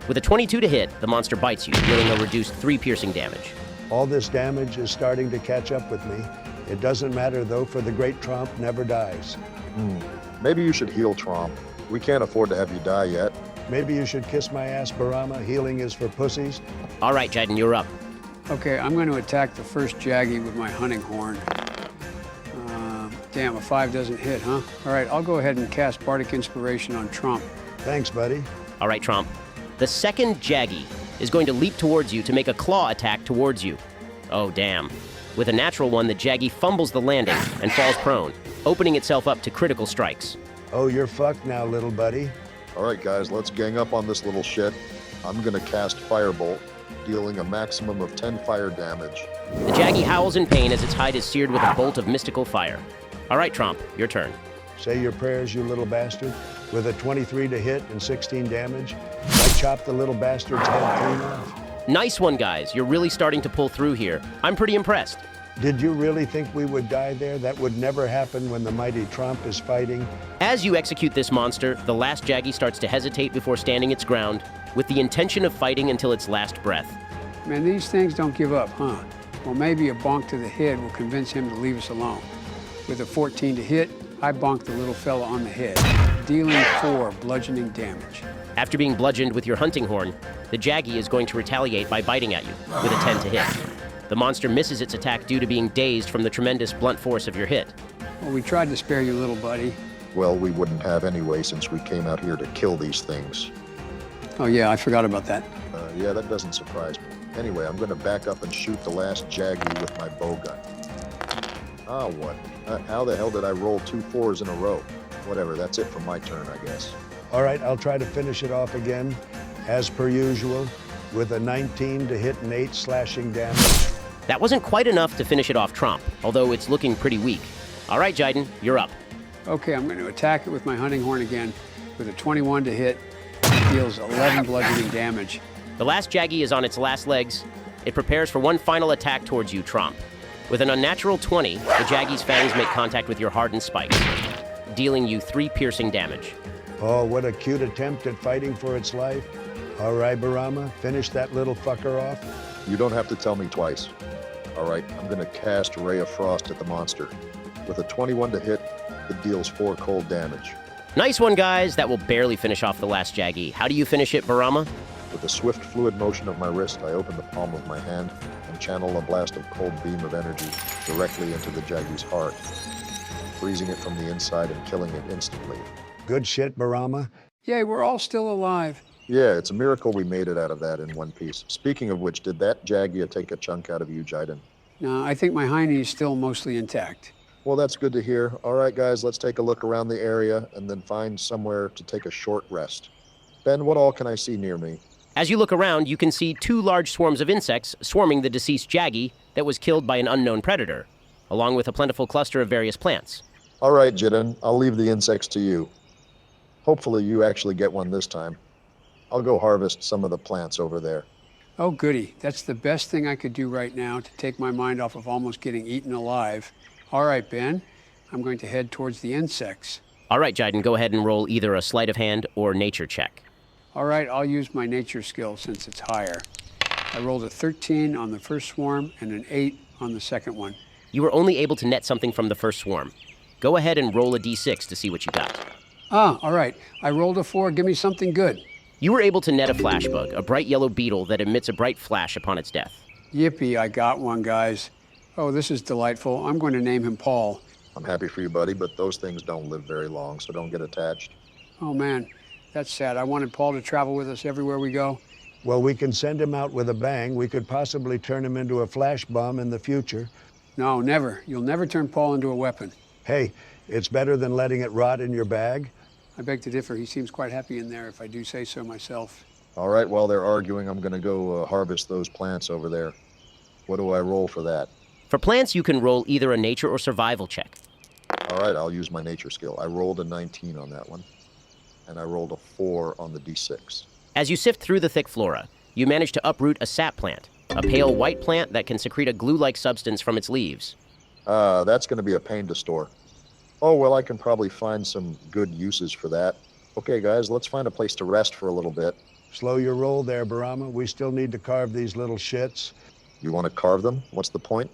With a 22 to hit, the monster bites you, dealing a reduced 3 piercing damage. All this damage is starting to catch up with me. It doesn't matter, though, for the great Tromp never dies. Maybe you should heal Tromp. We can't afford to have you die yet. Maybe you should kiss my ass, Barama. Healing is for pussies. All right, Jiden, you're up. Okay, I'm going to attack the first Jagi with my hunting horn. Damn, a 5 doesn't hit, huh? All right, I'll go ahead and cast Bardic Inspiration on Tromp. Thanks, buddy. All right, Tromp. The second Jagi is going to leap towards you to make a claw attack towards you. Oh, damn. With a natural one, the Jagi fumbles the landing and falls prone, opening itself up to critical strikes. Oh, you're fucked now, little buddy. All right, guys, let's gang up on this little shit. I'm gonna cast Firebolt, dealing a maximum of 10 fire damage. The Jagi howls in pain as its hide is seared with a bolt of mystical fire. All right, Tromp, your turn. Say your prayers, you little bastard. With a 23 to hit and 16 damage, I chop the little bastard's head clean off. Nice one, guys. You're really starting to pull through here. I'm pretty impressed. Did you really think we would die there? That would never happen when the mighty Tromp is fighting. As you execute this monster, the last Jagi starts to hesitate before standing its ground, with the intention of fighting until its last breath. Man, these things don't give up, huh? Well, maybe a bonk to the head will convince him to leave us alone. With a 14 to hit, I bonked the little fella on the head, dealing 4 bludgeoning damage. After being bludgeoned with your hunting horn, the Jagi is going to retaliate by biting at you, with a 10 to hit. The monster misses its attack due to being dazed from the tremendous blunt force of your hit. Well, we tried to spare you, little buddy. Well, we wouldn't have anyway since we came out here to kill these things. Oh, yeah, I forgot about that. Yeah, that doesn't surprise me. Anyway, I'm gonna back up and shoot the last Jagi with my bow gun. Ah, what? How the hell did I roll 2 4s in a row? Whatever, that's it for my turn, I guess. All right, I'll try to finish it off again, as per usual, with a 19 to hit and 8 slashing damage. That wasn't quite enough to finish it off Tromp, although it's looking pretty weak. All right, Jiden, you're up. Okay, I'm going to attack it with my hunting horn again, with a 21 to hit, deals 11 bludgeoning damage. The last Jagi is on its last legs. It prepares for one final attack towards you, Tromp. With an unnatural 20, the Jagi's fangs make contact with your hardened spikes, dealing you 3 piercing damage. Oh, what a cute attempt at fighting for its life. All right, Barama, finish that little fucker off. You don't have to tell me twice. All right, I'm gonna cast Ray of Frost at the monster. With a 21 to hit, it deals 4 cold damage. Nice one, guys. That will barely finish off the last Jagi. How do you finish it, Barama? With a swift fluid motion of my wrist, I open the palm of my hand and channel a blast of cold beam of energy directly into the Jagi's heart, freezing it from the inside and killing it instantly. Good shit, Barama. Yay, we're all still alive. Yeah, it's a miracle we made it out of that in one piece. Speaking of which, did that Jagia take a chunk out of you, Jiden? No, I think my hiney is still mostly intact. Well, that's good to hear. All right, guys, let's take a look around the area and then find somewhere to take a short rest. Ben, what all can I see near me? As you look around, you can see 2 large swarms of insects swarming the deceased Jagi that was killed by an unknown predator, along with a plentiful cluster of various plants. All right, Jiden, I'll leave the insects to you. Hopefully you actually get one this time. I'll go harvest some of the plants over there. Oh, goody. That's the best thing I could do right now to take my mind off of almost getting eaten alive. All right, Ben, I'm going to head towards the insects. All right, Jiden, go ahead and roll either a sleight of hand or nature check. All right, I'll use my nature skill since it's higher. I rolled a 13 on the first swarm and an 8 on the second one. You were only able to net something from the first swarm. Go ahead and roll a d6 to see what you got. Ah, all right. I rolled a 4. Give me something good. You were able to net a flash bug, a bright yellow beetle that emits a bright flash upon its death. Yippee, I got one, guys. Oh, this is delightful. I'm going to name him Paul. I'm happy for you, buddy, but those things don't live very long, so don't get attached. Oh, man, that's sad. I wanted Paul to travel with us everywhere we go. Well, we can send him out with a bang. We could possibly turn him into a flash bomb in the future. No, never. You'll never turn Paul into a weapon. Hey, it's better than letting it rot in your bag. I beg to differ. He seems quite happy in there, if I do say so myself. All right, while they're arguing, I'm going to go harvest those plants over there. What do I roll for that? For plants, you can roll either a nature or survival check. All right, I'll use my nature skill. I rolled a 19 on that one, and I rolled a 4 on the d6. As you sift through the thick flora, you manage to uproot a sap plant, a pale white plant that can secrete a glue-like substance from its leaves. That's going to be a pain to store. Oh, well, I can probably find some good uses for that. Okay, guys, let's find a place to rest for a little bit. Slow your roll there, Barama. We still need to carve these little shits. You want to carve them? What's the point?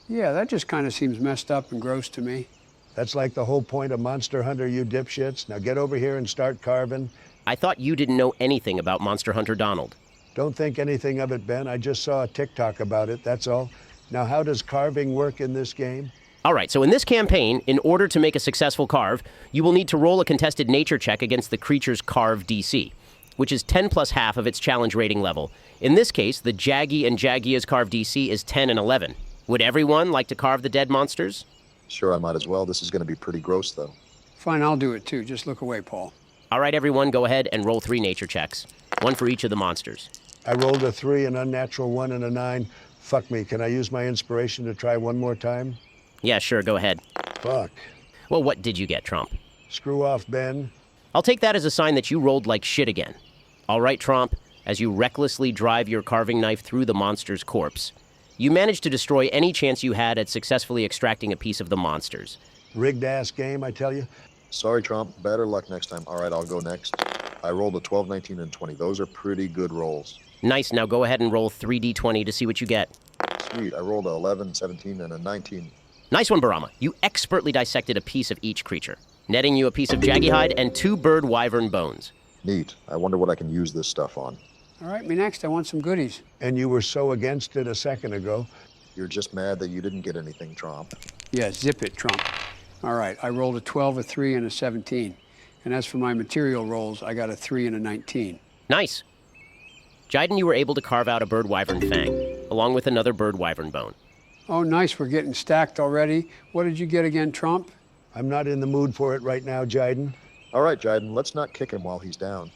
Yeah, that just kind of seems messed up and gross to me. That's like the whole point of Monster Hunter, you dipshits. Now get over here and start carving. I thought you didn't know anything about Monster Hunter Donald. Don't think anything of it, Ben. I just saw a TikTok about it, that's all. Now, how does carving work in this game? All right, so in this campaign, in order to make a successful carve, you will need to roll a contested nature check against the creature's carve DC, which is 10 plus half of its challenge rating level. In this case, the Jaggy and Jaggia's carve DC is 10 and 11. Would everyone like to carve the dead monsters? Sure, I might as well. This is going to be pretty gross, though. Fine, I'll do it too. Just look away, Paul. All right, everyone, go ahead and roll 3 nature checks, one for each of the monsters. I rolled a 3, an unnatural 1, and a 9. Fuck me, can I use my inspiration to try one more time? Yeah, sure, go ahead. Fuck. Well, what did you get, Tromp? Screw off, Ben. I'll take that as a sign that you rolled like shit again. All right, Tromp, as you recklessly drive your carving knife through the monster's corpse, you manage to destroy any chance you had at successfully extracting a piece of the monsters. Rigged-ass game, I tell you. Sorry, Trump. Better luck next time. All right, I'll go next. I rolled a 12, 19, and 20. Those are pretty good rolls. Nice. Now go ahead and roll 3d20 to see what you get. Sweet. I rolled a 11, 17, and a 19. Nice one, Barama. You expertly dissected a piece of each creature, netting you a piece of jaggy hide and 2 bird wyvern bones. Neat. I wonder what I can use this stuff on. All right, me next. I want some goodies. And you were so against it a second ago. You're just mad that you didn't get anything, Tromp. Yeah, zip it, Trump. All right, I rolled a 12, a 3, and a 17. And as for my material rolls, I got a 3 and a 19. Nice. Jiden, you were able to carve out a bird wyvern fang, along with another bird wyvern bone. Oh, nice. We're getting stacked already. What did you get again, Trump? I'm not in the mood for it right now, Jiden. All right, Jiden, let's not kick him while he's down.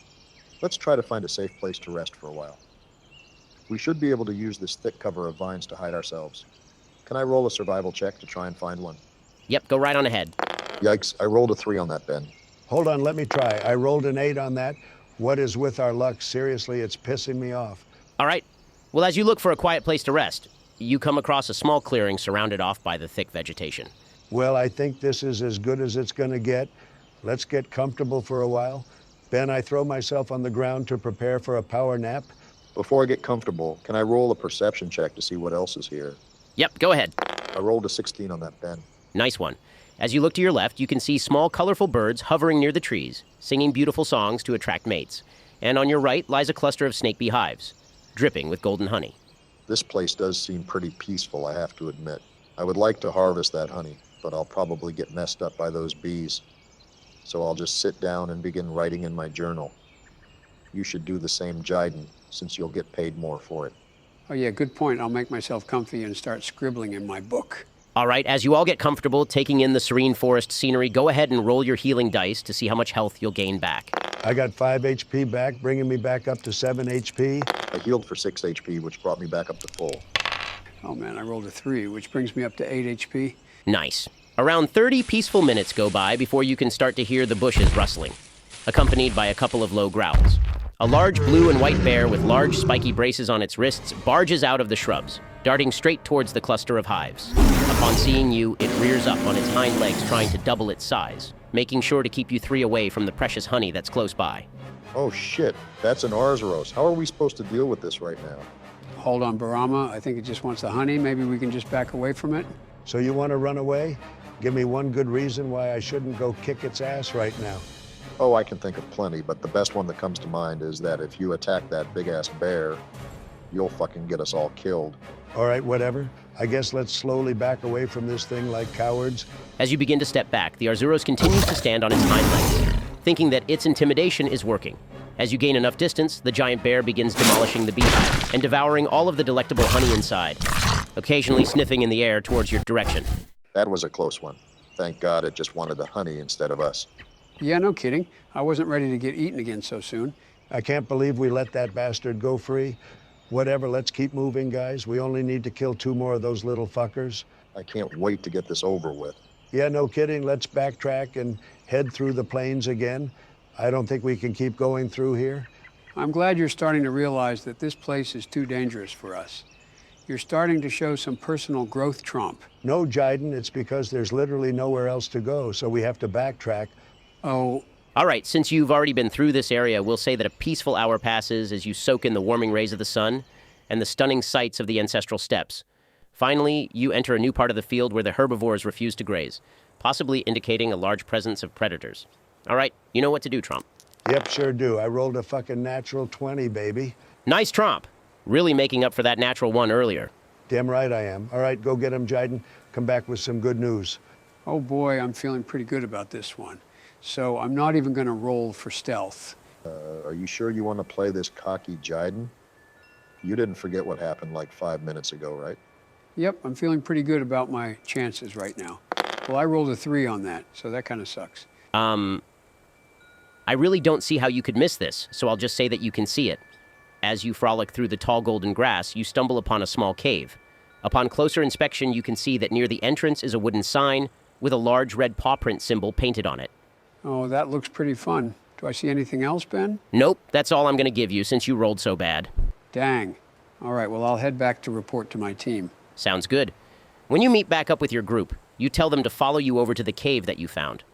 Let's try to find a safe place to rest for a while. We should be able to use this thick cover of vines to hide ourselves. Can I roll a survival check to try and find one? Yep, go right on ahead. Yikes, I rolled a 3 on that, Ben. Hold on, let me try. I rolled an 8 on that. What is with our luck? Seriously, it's pissing me off. All right. Well, as you look for a quiet place to rest, you come across a small clearing surrounded off by the thick vegetation. Well, I think this is as good as it's going to get. Let's get comfortable for a while. Ben, I throw myself on the ground to prepare for a power nap. Before I get comfortable, can I roll a perception check to see what else is here? Yep, go ahead. I rolled a 16 on that, Ben. Nice one. As you look to your left, you can see small, colorful birds hovering near the trees, singing beautiful songs to attract mates. And on your right lies a cluster of snake beehives, dripping with golden honey. This place does seem pretty peaceful, I have to admit. I would like to harvest that honey, but I'll probably get messed up by those bees. So I'll just sit down and begin writing in my journal. You should do the same, Jiden, since you'll get paid more for it. Oh, yeah, good point. I'll make myself comfy and start scribbling in my book. All right, as you all get comfortable taking in the serene forest scenery, go ahead and roll your healing dice to see how much health you'll gain back. I got 5 HP back, bringing me back up to 7 HP. I healed for 6 HP, which brought me back up to full. Oh, man, I rolled a 3, which brings me up to 8 HP. Nice. Around 30 peaceful minutes go by before you can start to hear the bushes rustling, accompanied by a couple of low growls. A large blue and white bear with large spiky braces on its wrists barges out of the shrubs, darting straight towards the cluster of hives. Upon seeing you, it rears up on its hind legs, trying to double its size, making sure to keep you 3 away from the precious honey that's close by. Oh shit, that's an Arzuros. How are we supposed to deal with this right now? Hold on, Barama. I think it just wants the honey. Maybe we can just back away from it. So you want to run away? Give me one good reason why I shouldn't go kick its ass right now. Oh, I can think of plenty, but the best one that comes to mind is that if you attack that big-ass bear, you'll fucking get us all killed. All right, whatever. I guess let's slowly back away from this thing like cowards. As you begin to step back, the Arzuros continues to stand on its hind legs, thinking that its intimidation is working. As you gain enough distance, the giant bear begins demolishing the beehive and devouring all of the delectable honey inside, occasionally sniffing in the air towards your direction. That was a close one. Thank God it just wanted the honey instead of us. Yeah, no kidding. I wasn't ready to get eaten again so soon. I can't believe we let that bastard go free. Whatever, let's keep moving, guys. We only need to kill 2 more of those little fuckers. I can't wait to get this over with. Yeah, no kidding. Let's backtrack and head through the plains again. I don't think we can keep going through here. I'm glad you're starting to realize that this place is too dangerous for us. You're starting to show some personal growth, Tromp. No, Jiden, it's because there's literally nowhere else to go, so we have to backtrack. Oh, All right, since you've already been through this area, we'll say that a peaceful hour passes as you soak in the warming rays of the sun and the stunning sights of the ancestral steppes. Finally, you enter a new part of the field where the herbivores refuse to graze, possibly indicating a large presence of predators. All right, you know what to do, Tromp. Yep, sure do. I rolled a fucking natural 20, baby. Nice, Tromp. Really making up for that natural 1 earlier. Damn right I am. All right, go get him, Jiden. Come back with some good news. oh boy, I'm feeling pretty good about this one. So I'm not even going to roll for stealth. Are you sure you want to play this cocky Jiden? You didn't forget what happened like 5 minutes ago, right? Yep, I'm feeling pretty good about my chances right now. Well, I rolled a 3 on that, so that kind of sucks. I really don't see how you could miss this, so I'll just say that you can see it. As you frolic through the tall golden grass, you stumble upon a small cave. Upon closer inspection, you can see that near the entrance is a wooden sign with a large red paw print symbol painted on it. Oh, that looks pretty fun. Do I see anything else, Ben? Nope, that's all I'm going to give you since you rolled so bad. Dang. All right, well, I'll head back to report to my team. Sounds good. When you meet back up with your group, you tell them to follow you over to the cave that you found.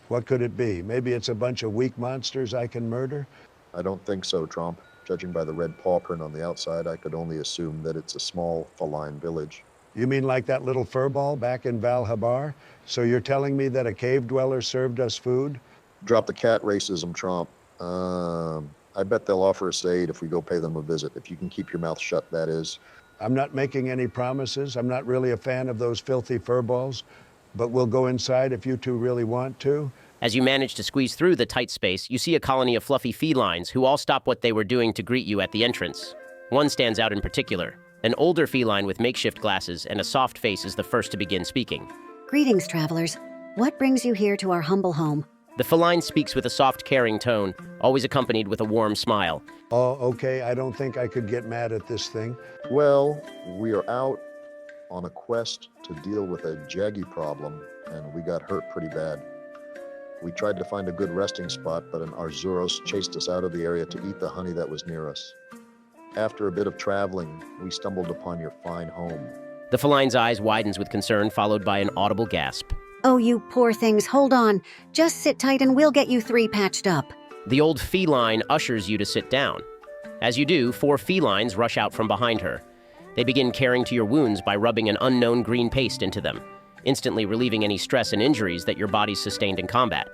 What could it be? Maybe it's a bunch of weak monsters I can murder? I don't think so, Tromp. Judging by the red paw print on the outside, I could only assume that it's a small feline village. You mean like that little furball back in Habar? So you're telling me that a cave dweller served us food? Drop the cat racism, Tromp. I bet they'll offer us aid if we go pay them a visit. If you can keep your mouth shut, that is. I'm not making any promises. I'm not really a fan of those filthy furballs, but we'll go inside if you two really want to. As you manage to squeeze through the tight space, you see a colony of fluffy felines who all stop what they were doing to greet you at the entrance. One stands out in particular. An older feline with makeshift glasses and a soft face is the first to begin speaking. Greetings, travelers. What brings you here to our humble home? The feline speaks with a soft, caring tone, always accompanied with a warm smile. Oh, okay, I don't think I could get mad at this thing. Well, we are out on a quest to deal with a jaggy problem, and we got hurt pretty bad. We tried to find a good resting spot, but an Arzuros chased us out of the area to eat the honey that was near us. After a bit of traveling, we stumbled upon your fine home. The feline's eyes widens with concern, followed by an audible gasp. Oh, you poor things, hold on. Just sit tight and we'll get you 3 patched up. The old feline ushers you to sit down. As you do, 4 felines rush out from behind her. They begin caring to your wounds by rubbing an unknown green paste into them, instantly relieving any stress and injuries that your bodies sustained in combat.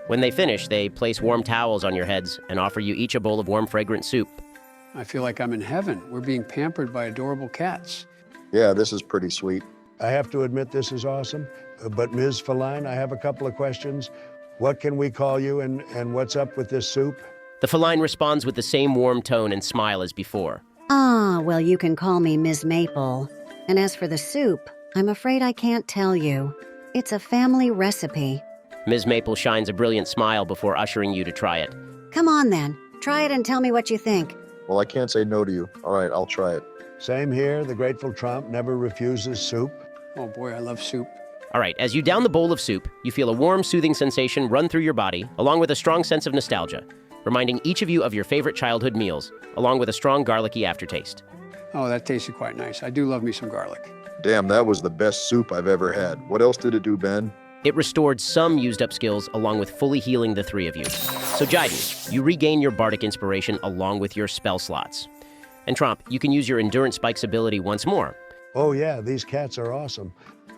When they finish, they place warm towels on your heads and offer you each a bowl of warm, fragrant soup. I feel like I'm in heaven. We're being pampered by adorable cats. Yeah, this is pretty sweet. I have to admit this is awesome, but Ms. Feline, I have a couple of questions. What can we call you and what's up with this soup? The feline responds with the same warm tone and smile as before. Ah, well, you can call me Ms. Maple. And as for the soup, I'm afraid I can't tell you. It's a family recipe. Ms. Maple shines a brilliant smile before ushering you to try it. Come on then, try it and tell me what you think. Well, I can't say no to you. All right, I'll try it. Same here. The grateful Tromp never refuses soup. Oh boy, I love soup. All right, as you down the bowl of soup, you feel a warm, soothing sensation run through your body, along with a strong sense of nostalgia, reminding each of you of your favorite childhood meals, along with a strong garlicky aftertaste. Oh, that tasted quite nice. I do love me some garlic. Damn, that was the best soup I've ever had. What else did it do, Ben? It restored some used-up skills, along with fully healing the 3 of you. So Jiden, you regain your bardic inspiration along with your spell slots. And Tromp, you can use your endurance spikes ability once more. Oh yeah, these cats are awesome.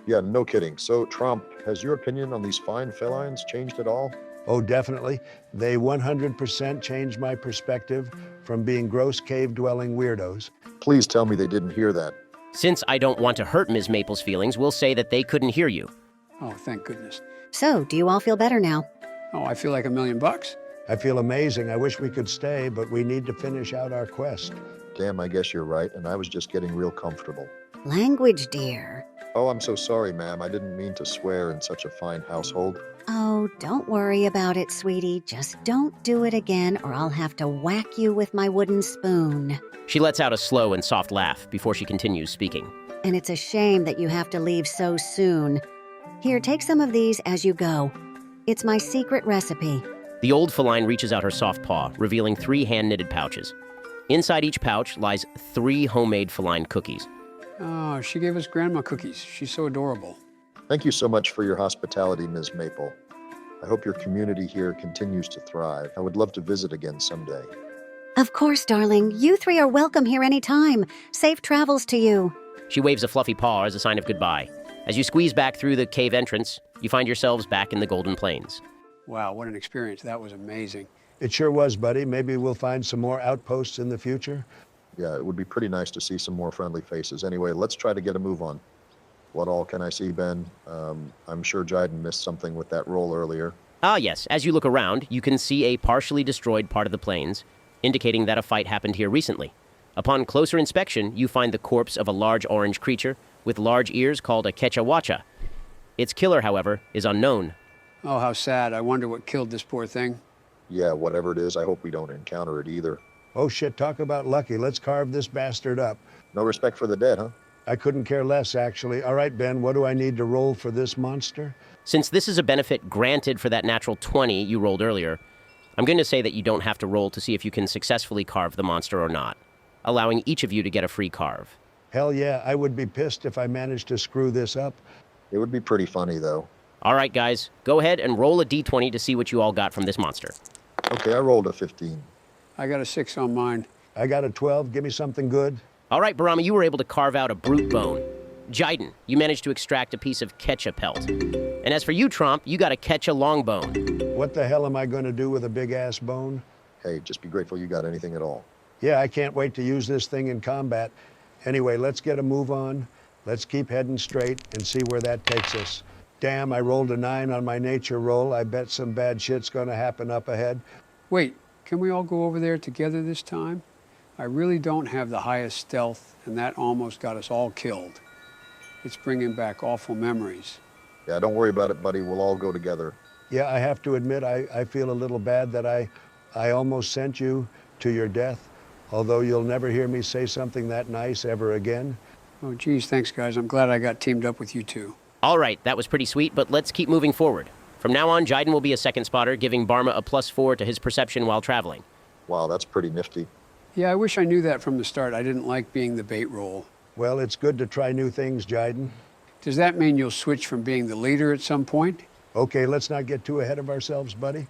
Yeah, no kidding. So, Tromp, has your opinion on these fine felines changed at all? Oh, definitely. They 100% changed my perspective from being gross cave-dwelling weirdos. Please tell me they didn't hear that. Since I don't want to hurt Ms. Maple's feelings, we'll say that they couldn't hear you. Oh, thank goodness. So, do you all feel better now? Oh, I feel like $1,000,000. I feel amazing. I wish we could stay, but we need to finish out our quest. Damn, I guess you're right, and I was just getting real comfortable. Language, dear. Oh, I'm so sorry, ma'am. I didn't mean to swear in such a fine household. Oh, don't worry about it, sweetie. Just don't do it again or I'll have to whack you with my wooden spoon. She lets out a slow and soft laugh before she continues speaking. And it's a shame that you have to leave so soon. Here, take some of these as you go. It's my secret recipe. The old feline reaches out her soft paw, revealing 3 hand-knitted pouches. Inside each pouch lies 3 homemade feline cookies. Oh, she gave us grandma cookies. She's so adorable. Thank you so much for your hospitality, Ms. Maple. I hope your community here continues to thrive. I would love to visit again someday. Of course, darling. You 3 are welcome here anytime. Safe travels to you. She waves a fluffy paw as a sign of goodbye. As you squeeze back through the cave entrance, you find yourselves back in the Golden Plains. Wow, what an experience. That was amazing. It sure was, buddy. Maybe we'll find some more outposts in the future. Yeah, it would be pretty nice to see some more friendly faces. Anyway, let's try to get a move on. What all can I see, Ben? I'm sure Jiden missed something with that roll earlier. Ah, yes. As you look around, you can see a partially destroyed part of the plains, indicating that a fight happened here recently. Upon closer inspection, you find the corpse of a large orange creature with large ears called a Quechahuacha. Its killer, however, is unknown. Oh, how sad. I wonder what killed this poor thing. Yeah, whatever it is, I hope we don't encounter it either. Oh shit, talk about lucky. Let's carve this bastard up. No respect for the dead, huh? I couldn't care less, actually. All right, Ben, what do I need to roll for this monster? Since this is a benefit granted for that natural 20 you rolled earlier, I'm going to say that you don't have to roll to see if you can successfully carve the monster or not, allowing each of you to get a free carve. Hell yeah, I would be pissed if I managed to screw this up. It would be pretty funny, though. All right, guys, go ahead and roll a d20 to see what you all got from this monster. Okay, I rolled a 15. I got a 6 on mine. I got a 12. Give me something good. All right, Barama, you were able to carve out a brute bone. Jiden, you managed to extract a piece of Quecha pelt. And as for you, Tromp, you got a Quecha long bone. What the hell am I going to do with a big-ass bone? Hey, just be grateful you got anything at all. Yeah, I can't wait to use this thing in combat. Anyway, let's get a move on. Let's keep heading straight and see where that takes us. Damn, I rolled a 9 on my nature roll. I bet some bad shit's going to happen up ahead. Wait, can we all go over there together this time? I really don't have the highest stealth, and that almost got us all killed. It's bringing back awful memories. Yeah, don't worry about it, buddy. We'll all go together. Yeah, I have to admit, I feel a little bad that I almost sent you to your death, although you'll never hear me say something that nice ever again. Oh, geez, thanks, guys. I'm glad I got teamed up with you two. All right, that was pretty sweet, but let's keep moving forward. From now on, Jiden will be a second spotter, giving Barama a +4 to his perception while traveling. Wow, that's pretty nifty. Yeah, I wish I knew that from the start. I didn't like being the bait role. Well, it's good to try new things, Jiden. Does that mean you'll switch from being the leader at some point? Okay, let's not get too ahead of ourselves, buddy.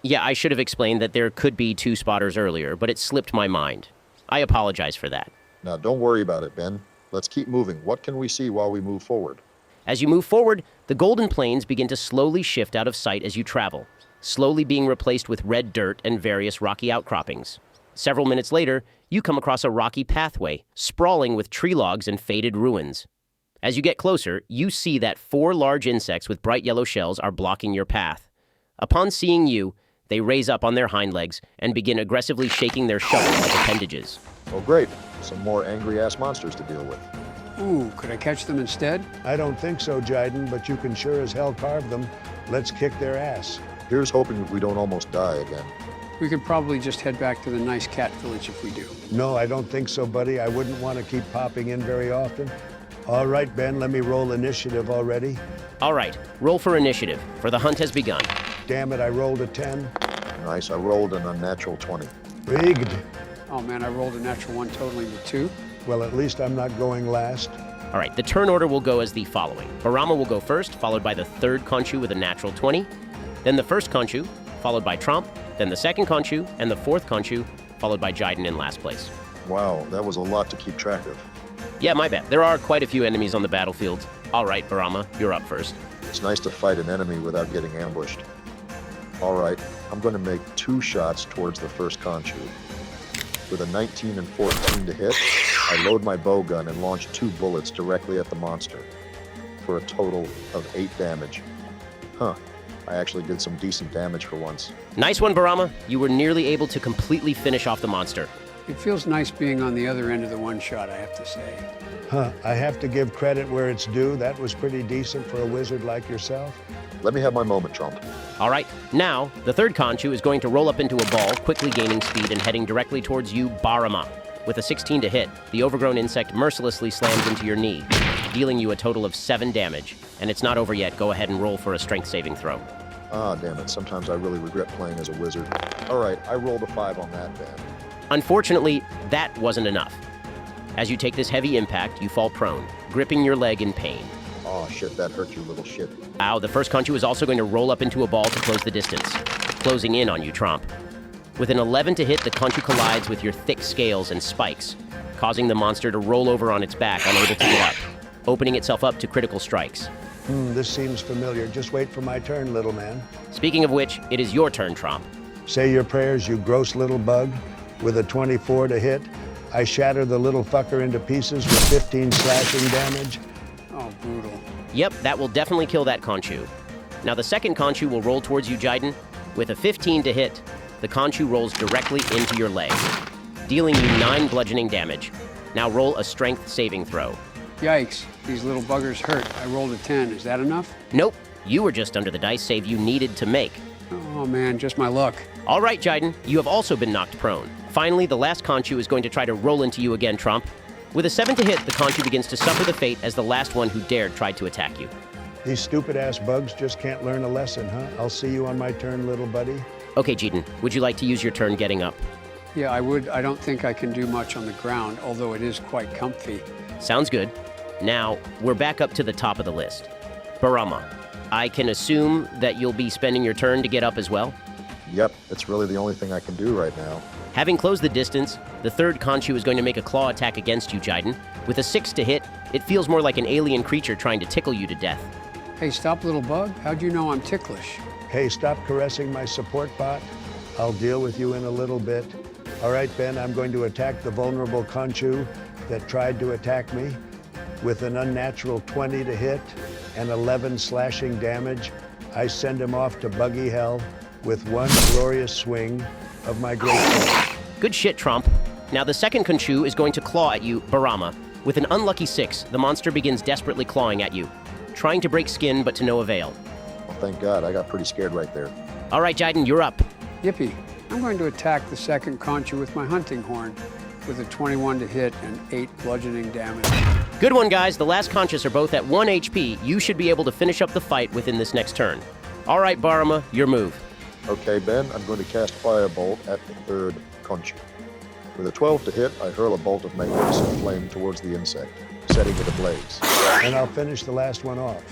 Yeah, I should have explained that there could be 2 spotters earlier, but it slipped my mind. I apologize for that. Now, don't worry about it, Ben. Let's keep moving. What can we see while we move forward? As you move forward, the Golden Plains begin to slowly shift out of sight as you travel, slowly being replaced with red dirt and various rocky outcroppings. Several minutes later, you come across a rocky pathway, sprawling with tree logs and faded ruins. As you get closer, you see that 4 large insects with bright yellow shells are blocking your path. Upon seeing you, they raise up on their hind legs and begin aggressively shaking their shovel-like appendages. Oh, great. Some more angry-ass monsters to deal with. Ooh, could I catch them instead? I don't think so, Jiden, but you can sure as hell carve them. Let's kick their ass. Here's hoping we don't almost die again. We could probably just head back to the nice cat village if we do. No, I don't think so, buddy. I wouldn't want to keep popping in very often. All right, Ben, let me roll initiative already. All right, roll for initiative, for the hunt has begun. Damn it, I rolled a 10. Nice, I rolled an unnatural 20. Rigged. Oh man, I rolled a natural 1 totaling to 2. Well, at least I'm not going last. All right, the turn order will go as the following. Barama will go first, followed by the third Conchu with a natural 20, then the first Conchu, followed by Tromp, then the second Conchu, and the fourth Conchu, followed by Jiden in last place. Wow, that was a lot to keep track of. Yeah, my bad. There are quite a few enemies on the battlefield. All right, Barama, you're up first. It's nice to fight an enemy without getting ambushed. All right, I'm going to make 2 shots towards the first Conchu. With a 19 and 14 to hit, I load my bow gun and launch 2 bullets directly at the monster, for a total of 8 damage. Huh, I actually did some decent damage for once. Nice one, Barama. You were nearly able to completely finish off the monster. It feels nice being on the other end of the one shot, I have to say. Huh, I have to give credit where it's due. That was pretty decent for a wizard like yourself. Let me have my moment, Tromp. All right, now, the third Conchu is going to roll up into a ball, quickly gaining speed and heading directly towards you, Barama. With a 16 to hit, the overgrown insect mercilessly slams into your knee, dealing you a total of 7 damage. And it's not over yet. Go ahead and roll for a strength saving throw. Ah, damn it. Sometimes I really regret playing as a wizard. All right, I rolled a 5 on that, Ben. Unfortunately, that wasn't enough. As you take this heavy impact, you fall prone, gripping your leg in pain. Oh, shit, that hurt you, little shit. Ow, the first Conchu is also going to roll up into a ball to close the distance, closing in on you, Tromp. With an 11 to hit, the Conchu collides with your thick scales and spikes, causing the monster to roll over on its back, unable to get up, opening itself up to critical strikes. This seems familiar. Just wait for my turn, little man. Speaking of which, it is your turn, Tromp. Say your prayers, you gross little bug. With a 24 to hit, I shatter the little fucker into pieces with 15 slashing damage. Oh, brutal. Yep, that will definitely kill that Conchu. Now the second Conchu will roll towards you, Jiden. With a 15 to hit, the Conchu rolls directly into your leg, dealing you 9 bludgeoning damage. Now roll a strength saving throw. Yikes, these little buggers hurt. I rolled a 10. Is that enough? Nope, you were just under the dice save you needed to make. Oh man, just my luck. All right, Jiden, you have also been knocked prone. Finally, the last Conchu is going to try to roll into you again, Tromp. With a 7 to hit, the Conchu begins to suffer the fate as the last one who dared tried to attack you. These stupid-ass bugs just can't learn a lesson, huh? I'll see you on my turn, little buddy. Okay, Jiden, would you like to use your turn getting up? Yeah, I would. I don't think I can do much on the ground, although it is quite comfy. Sounds good. Now, we're back up to the top of the list. Barama, I can assume that you'll be spending your turn to get up as well? Yep, it's really the only thing I can do right now. Having closed the distance, the third Conchu is going to make a claw attack against you, Jiden. With a 6 to hit, it feels more like an alien creature trying to tickle you to death. Hey, stop, little bug. How'd you know I'm ticklish? Hey, stop caressing my support bot. I'll deal with you in a little bit. All right, Ben, I'm going to attack the vulnerable Conchu that tried to attack me. With an unnatural 20 to hit and 11 slashing damage, I send him off to buggy hell with one glorious swing of my great sword. Good shit, Tromp. Now the second Conchu is going to claw at you, Barama. With an unlucky 6, the monster begins desperately clawing at you, trying to break skin, but to no avail. Well, thank God, I got pretty scared right there. All right, Jiden, you're up. Yippee. I'm going to attack the second Conchu with my hunting horn with a 21 to hit and 8 bludgeoning damage. Good one, guys. The last Conchus are both at 1 HP. You should be able to finish up the fight within this next turn. All right, Barama, your move. Okay, Ben, I'm going to cast Firebolt at the third Conchu. With a 12 to hit, I hurl a bolt of magnificent flame towards the insect, setting it ablaze. And I'll finish the last one off.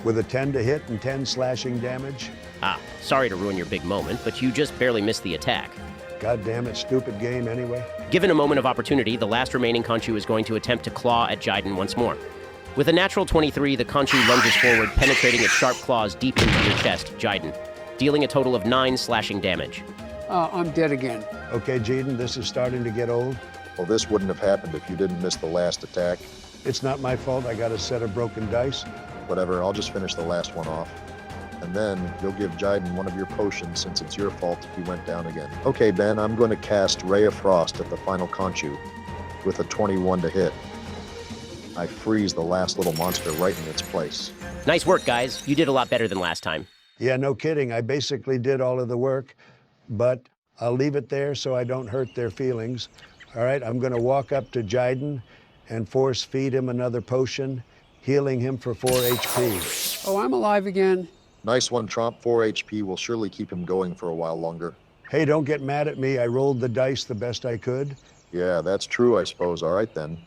With a 10 to hit and 10 slashing damage. Ah, sorry to ruin your big moment, but you just barely missed the attack. God damn it, stupid game anyway. Given a moment of opportunity, the last remaining Conchu is going to attempt to claw at Jiden once more. With a natural 23, the Conchu lunges forward, penetrating its sharp claws deep into your chest, Jiden, dealing a total of 9 slashing damage. I'm dead again. Okay, Jiden, this is starting to get old. Well, this wouldn't have happened if you didn't miss the last attack. It's not my fault I got a set of broken dice. Whatever, I'll just finish the last one off. And then you'll give Jiden one of your potions since it's your fault if he went down again. Okay, Ben, I'm going to cast Ray of Frost at the final Conchu with a 21 to hit. I freeze the last little monster right in its place. Nice work, guys. You did a lot better than last time. Yeah, no kidding. I basically did all of the work, but I'll leave it there so I don't hurt their feelings. All right, I'm going to walk up to Jiden and force feed him another potion, healing him for 4 HP. Oh, I'm alive again. Nice one, Tromp. 4 HP will surely keep him going for a while longer. Hey, don't get mad at me. I rolled the dice the best I could. Yeah, that's true, I suppose. All right, then.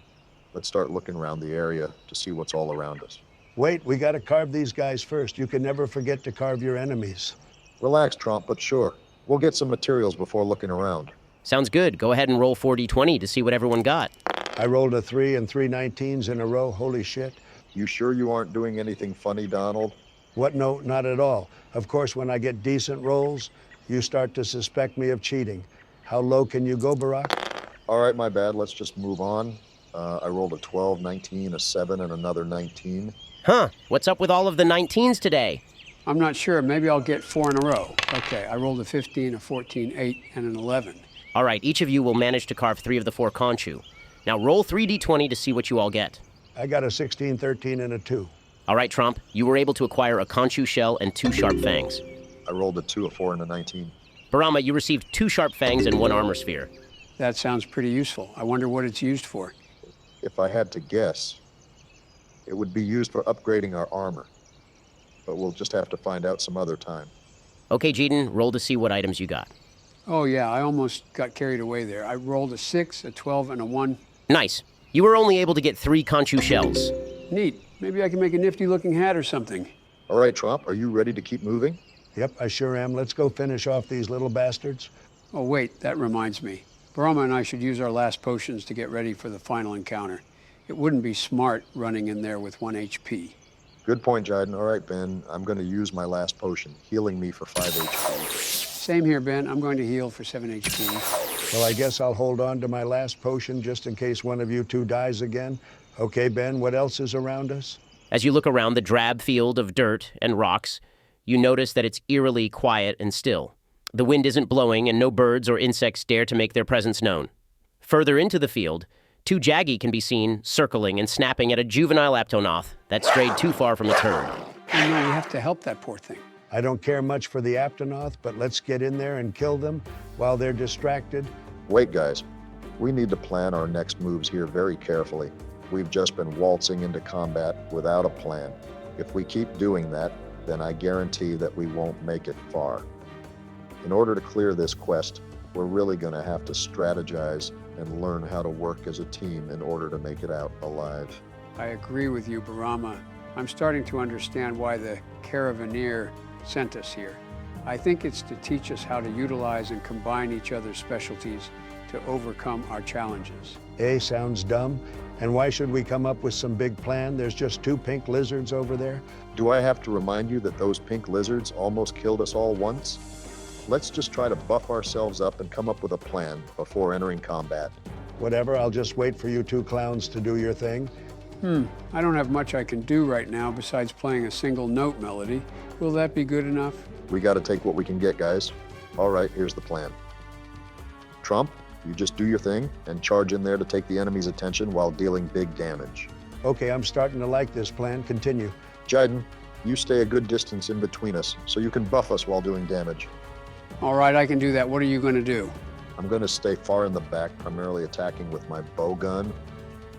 Let's start looking around the area to see what's all around us. Wait, we got to carve these guys first. You can never forget to carve your enemies. Relax, Tromp, but sure. We'll get some materials before looking around. Sounds good. Go ahead and roll 4d20 to see what everyone got. I rolled a 3 and 3 19s in a row. Holy shit. You sure you aren't doing anything funny, Donald? What? No, not at all. Of course, when I get decent rolls, you start to suspect me of cheating. How low can you go, Barack? All right, my bad. Let's just move on. I rolled a 12, 19, a 7, and another 19. Huh. What's up with all of the 19s today? I'm not sure. Maybe I'll get 4 in a row. Okay, I rolled a 15, a 14, 8, and an 11. All right, each of you will manage to carve 3 of the 4 Conchu. Now roll 3d20 to see what you all get. I got a 16, 13, and a 2. All right, Tromp, you were able to acquire a conchu shell and 2 sharp fangs. I rolled a 2, a 4, and a 19. Barama, you received 2 sharp fangs and 1 armor sphere. That sounds pretty useful. I wonder what it's used for. If I had to guess, it would be used for upgrading our armor. But we'll just have to find out some other time. Okay, Jiden, roll to see what items you got. Oh yeah, I almost got carried away there. I rolled a 6, a 12, and a 1. Nice. You were only able to get 3 conchu shells. Neat. Maybe I can make a nifty-looking hat or something. All right, Tromp, are you ready to keep moving? Yep, I sure am. Let's go finish off these little bastards. Oh wait, that reminds me. Barama and I should use our last potions to get ready for the final encounter. It wouldn't be smart running in there with 1 HP. Good point, Jiden. All right, Ben, I'm going to use my last potion, healing me for 5 HP. Same here, Ben. I'm going to heal for 7 HP. Well, I guess I'll hold on to my last potion just in case one of you two dies again. Okay, Ben, what else is around us? As you look around the drab field of dirt and rocks, you notice that it's eerily quiet and still. The wind isn't blowing and no birds or insects dare to make their presence known. Further into the field, 2 jaggy can be seen circling and snapping at a juvenile aptonoth that strayed too far from its herd. Oh no, we have to help that poor thing. I don't care much for the aptonoth, but let's get in there and kill them while they're distracted. Wait, guys. We need to plan our next moves here very carefully. We've just been waltzing into combat without a plan. If we keep doing that, then I guarantee that we won't make it far. In order to clear this quest, we're really going to have to strategize and learn how to work as a team in order to make it out alive. I agree with you, Barama. I'm starting to understand why the Caravaneer sent us here. I think it's to teach us how to utilize and combine each other's specialties to overcome our challenges. Sounds dumb. And why should we come up with some big plan? There's just 2 pink lizards over there. Do I have to remind you that those pink lizards almost killed us all once? Let's just try to buff ourselves up and come up with a plan before entering combat. Whatever, I'll just wait for you 2 clowns to do your thing. I don't have much I can do right now besides playing a single note melody. Will that be good enough? We got to take what we can get, guys. All right, here's the plan. Tromp, you just do your thing and charge in there to take the enemy's attention while dealing big damage. Okay, I'm starting to like this plan. Continue. Jiden, you stay a good distance in between us so you can buff us while doing damage. All right, I can do that. What are you going to do? I'm going to stay far in the back, primarily attacking with my bow gun.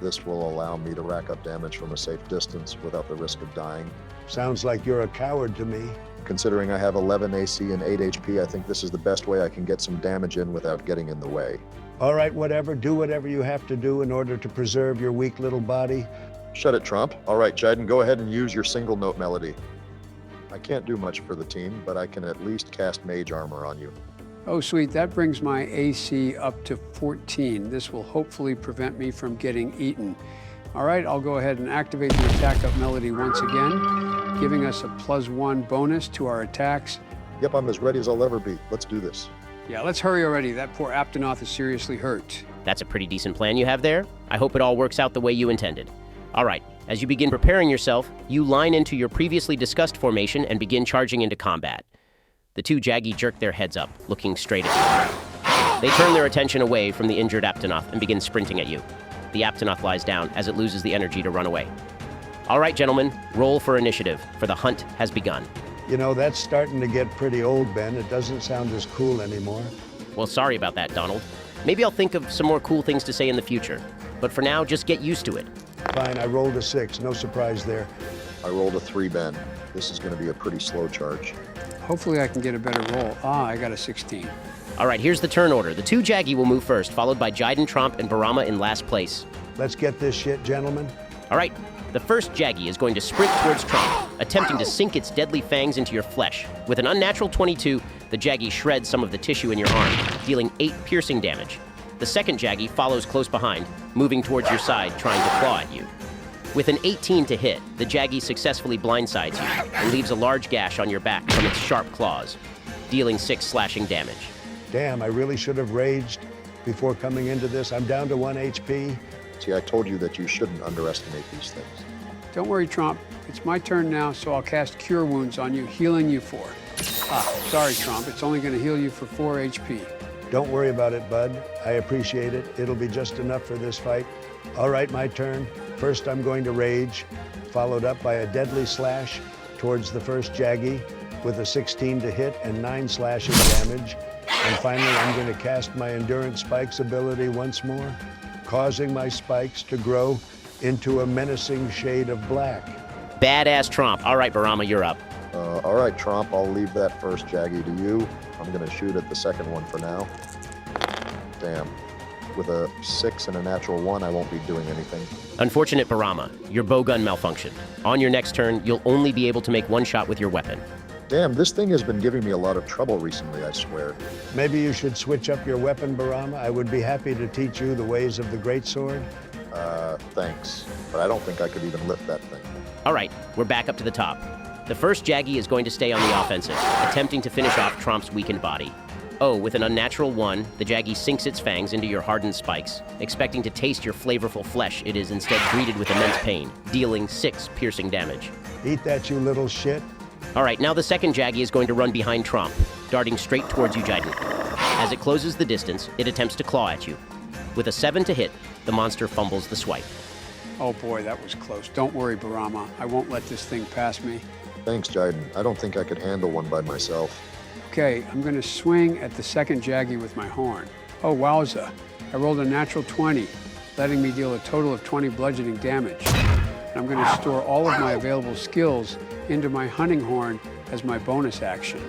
This will allow me to rack up damage from a safe distance without the risk of dying. Sounds like you're a coward to me. Considering I have 11 AC and 8 HP, I think this is the best way I can get some damage in without getting in the way. All right, whatever. Do whatever you have to do in order to preserve your weak little body. Shut it, Tromp. All right, Jiden, go ahead and use your single note melody. I can't do much for the team, but I can at least cast mage armor on you. Oh, sweet. That brings my AC up to 14. This will hopefully prevent me from getting eaten. All right, I'll go ahead and activate the attack up melody once again, giving us a +1 bonus to our attacks. Yep, I'm as ready as I'll ever be. Let's do this. Yeah, let's hurry already. That poor Aptonoth is seriously hurt. That's a pretty decent plan you have there. I hope it all works out the way you intended. All right, as you begin preparing yourself, you line into your previously discussed formation and begin charging into combat. The 2 jaggy jerk their heads up, looking straight at you. They turn their attention away from the injured Aptonoth and begin sprinting at you. The Aptonoth lies down as it loses the energy to run away. All right, gentlemen, roll for initiative, for the hunt has begun. You know, that's starting to get pretty old, Ben. It doesn't sound as cool anymore. Well, sorry about that, Donald. Maybe I'll think of some more cool things to say in the future. But for now, just get used to it. Fine, I rolled a 6. No surprise there. I rolled a 3, Ben. This is going to be a pretty slow charge. Hopefully I can get a better roll. I got a 16. All right, here's the turn order. The 2 jaggy will move first, followed by Jiden, Tromp, and Barama in last place. Let's get this shit, gentlemen. All right, the first jaggy is going to sprint towards Tromp, attempting to sink its deadly fangs into your flesh. With an unnatural 22, the jaggy shreds some of the tissue in your arm, dealing 8 piercing damage. The second jaggy follows close behind, moving towards your side, trying to claw at you. With an 18 to hit, the jaggy successfully blindsides you and leaves a large gash on your back from its sharp claws, dealing 6 slashing damage. Damn, I really should have raged before coming into this. I'm down to 1 HP. See, I told you that you shouldn't underestimate these things. Don't worry, Tromp. It's my turn now, so I'll cast Cure Wounds on you, healing you for. Sorry, Tromp. It's only going to heal you for 4 HP. Don't worry about it, bud. I appreciate it. It'll be just enough for this fight. All right, my turn. First, I'm going to rage. followed up by a deadly slash towards the first Jaggy with a 16 to hit and 9 slashing damage. And finally, I'm going to cast my Endurance Spikes ability once more, causing my spikes to grow into a menacing shade of black. Badass Tromp. All right, Barama, you're up. All right, Tromp, I'll leave that first Jaggy to you. I'm going to shoot at the second one for now. Damn. With a 6 and a natural 1, I won't be doing anything. Unfortunate, Barama. Your bowgun malfunctioned. On your next turn, you'll only be able to make one shot with your weapon. Damn, this thing has been giving me a lot of trouble recently, I swear. Maybe you should switch up your weapon, Barama. I would be happy to teach you the ways of the greatsword. Thanks. But I don't think I could even lift that thing. All right, we're back up to the top. The first Jaggy is going to stay on the offensive, attempting to finish off Tromp's weakened body. Oh, with an unnatural 1, the Jaggy sinks its fangs into your hardened spikes. Expecting to taste your flavorful flesh, it is instead greeted with immense pain, dealing 6 piercing damage. Eat that, you little shit. All right, now the second Jaggy is going to run behind Tromp, darting straight towards you, Jiden. As it closes the distance, it attempts to claw at you. With a 7 to hit, the monster fumbles the swipe. Oh boy, that was close. Don't worry, Barama. I won't let this thing pass me. Thanks, Jiden. I don't think I could handle one by myself. Okay, I'm going to swing at the second Jaggy with my horn. Oh, wowza. I rolled a natural 20, letting me deal a total of 20 bludgeoning damage. And I'm going to store all of my available skills into my hunting horn as my bonus action.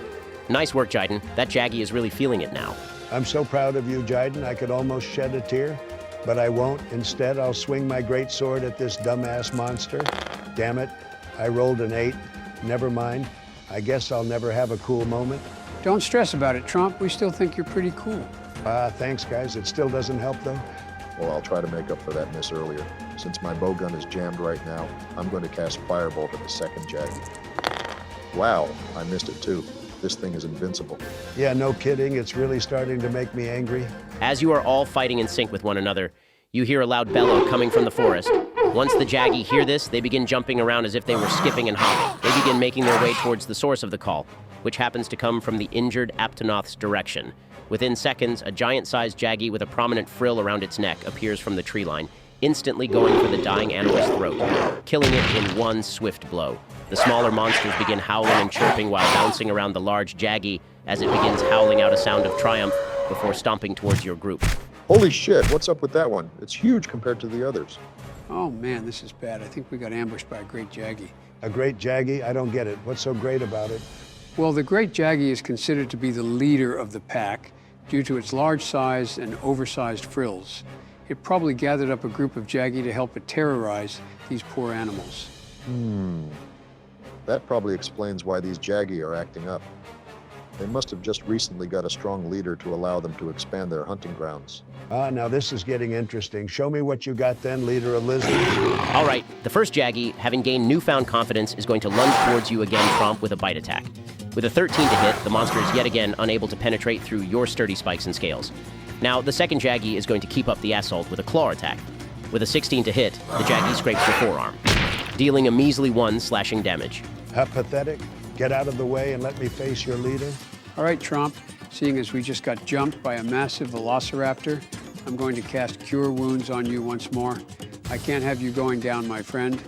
Nice work, Jiden. That Jaggy is really feeling it now. I'm so proud of you, Jiden. I could almost shed a tear, but I won't. Instead, I'll swing my great sword at this dumbass monster. Damn it, I rolled an 8. Never mind. I guess I'll never have a cool moment. Don't stress about it, Tromp. We still think you're pretty cool. Thanks, guys. It still doesn't help, though. Well, I'll try to make up for that miss earlier. Since my bowgun is jammed right now, I'm going to cast Firebolt at the second Jaggy. Wow, I missed it too. This thing is invincible. Yeah, no kidding. It's really starting to make me angry. As you are all fighting in sync with one another, you hear a loud bellow coming from the forest. Once the Jaggy hear this, they begin jumping around as if they were skipping and hopping. They begin making their way towards the source of the call, which happens to come from the injured Aptonoth's direction. Within seconds, a giant-sized Jaggy with a prominent frill around its neck appears from the tree line, instantly going for the dying animal's throat, killing it in one swift blow. The smaller monsters begin howling and chirping while bouncing around the large Jaggy as it begins howling out a sound of triumph before stomping towards your group. Holy shit, what's up with that one? It's huge compared to the others. Oh man, this is bad. I think we got ambushed by a great Jaggy. A great Jaggy? I don't get it. What's so great about it? Well, the great Jaggy is considered to be the leader of the pack due to its large size and oversized frills. It probably gathered up a group of Jaggy to help it terrorize these poor animals. That probably explains why these Jaggy are acting up. They must have just recently got a strong leader to allow them to expand their hunting grounds. Now this is getting interesting. Show me what you got then, leader of lizards. All right, the first Jaggy, having gained newfound confidence, is going to lunge towards you again, Tromp, with a bite attack. With a 13 to hit, the monster is yet again unable to penetrate through your sturdy spikes and scales. Now, the second Jaggy is going to keep up the assault with a claw attack. With a 16 to hit, the Jaggy scrapes your forearm, dealing a measly 1 slashing damage. How pathetic. Get out of the way and let me face your leader. All right, Tromp, seeing as we just got jumped by a massive velociraptor, I'm going to cast Cure Wounds on you once more. I can't have you going down, my friend.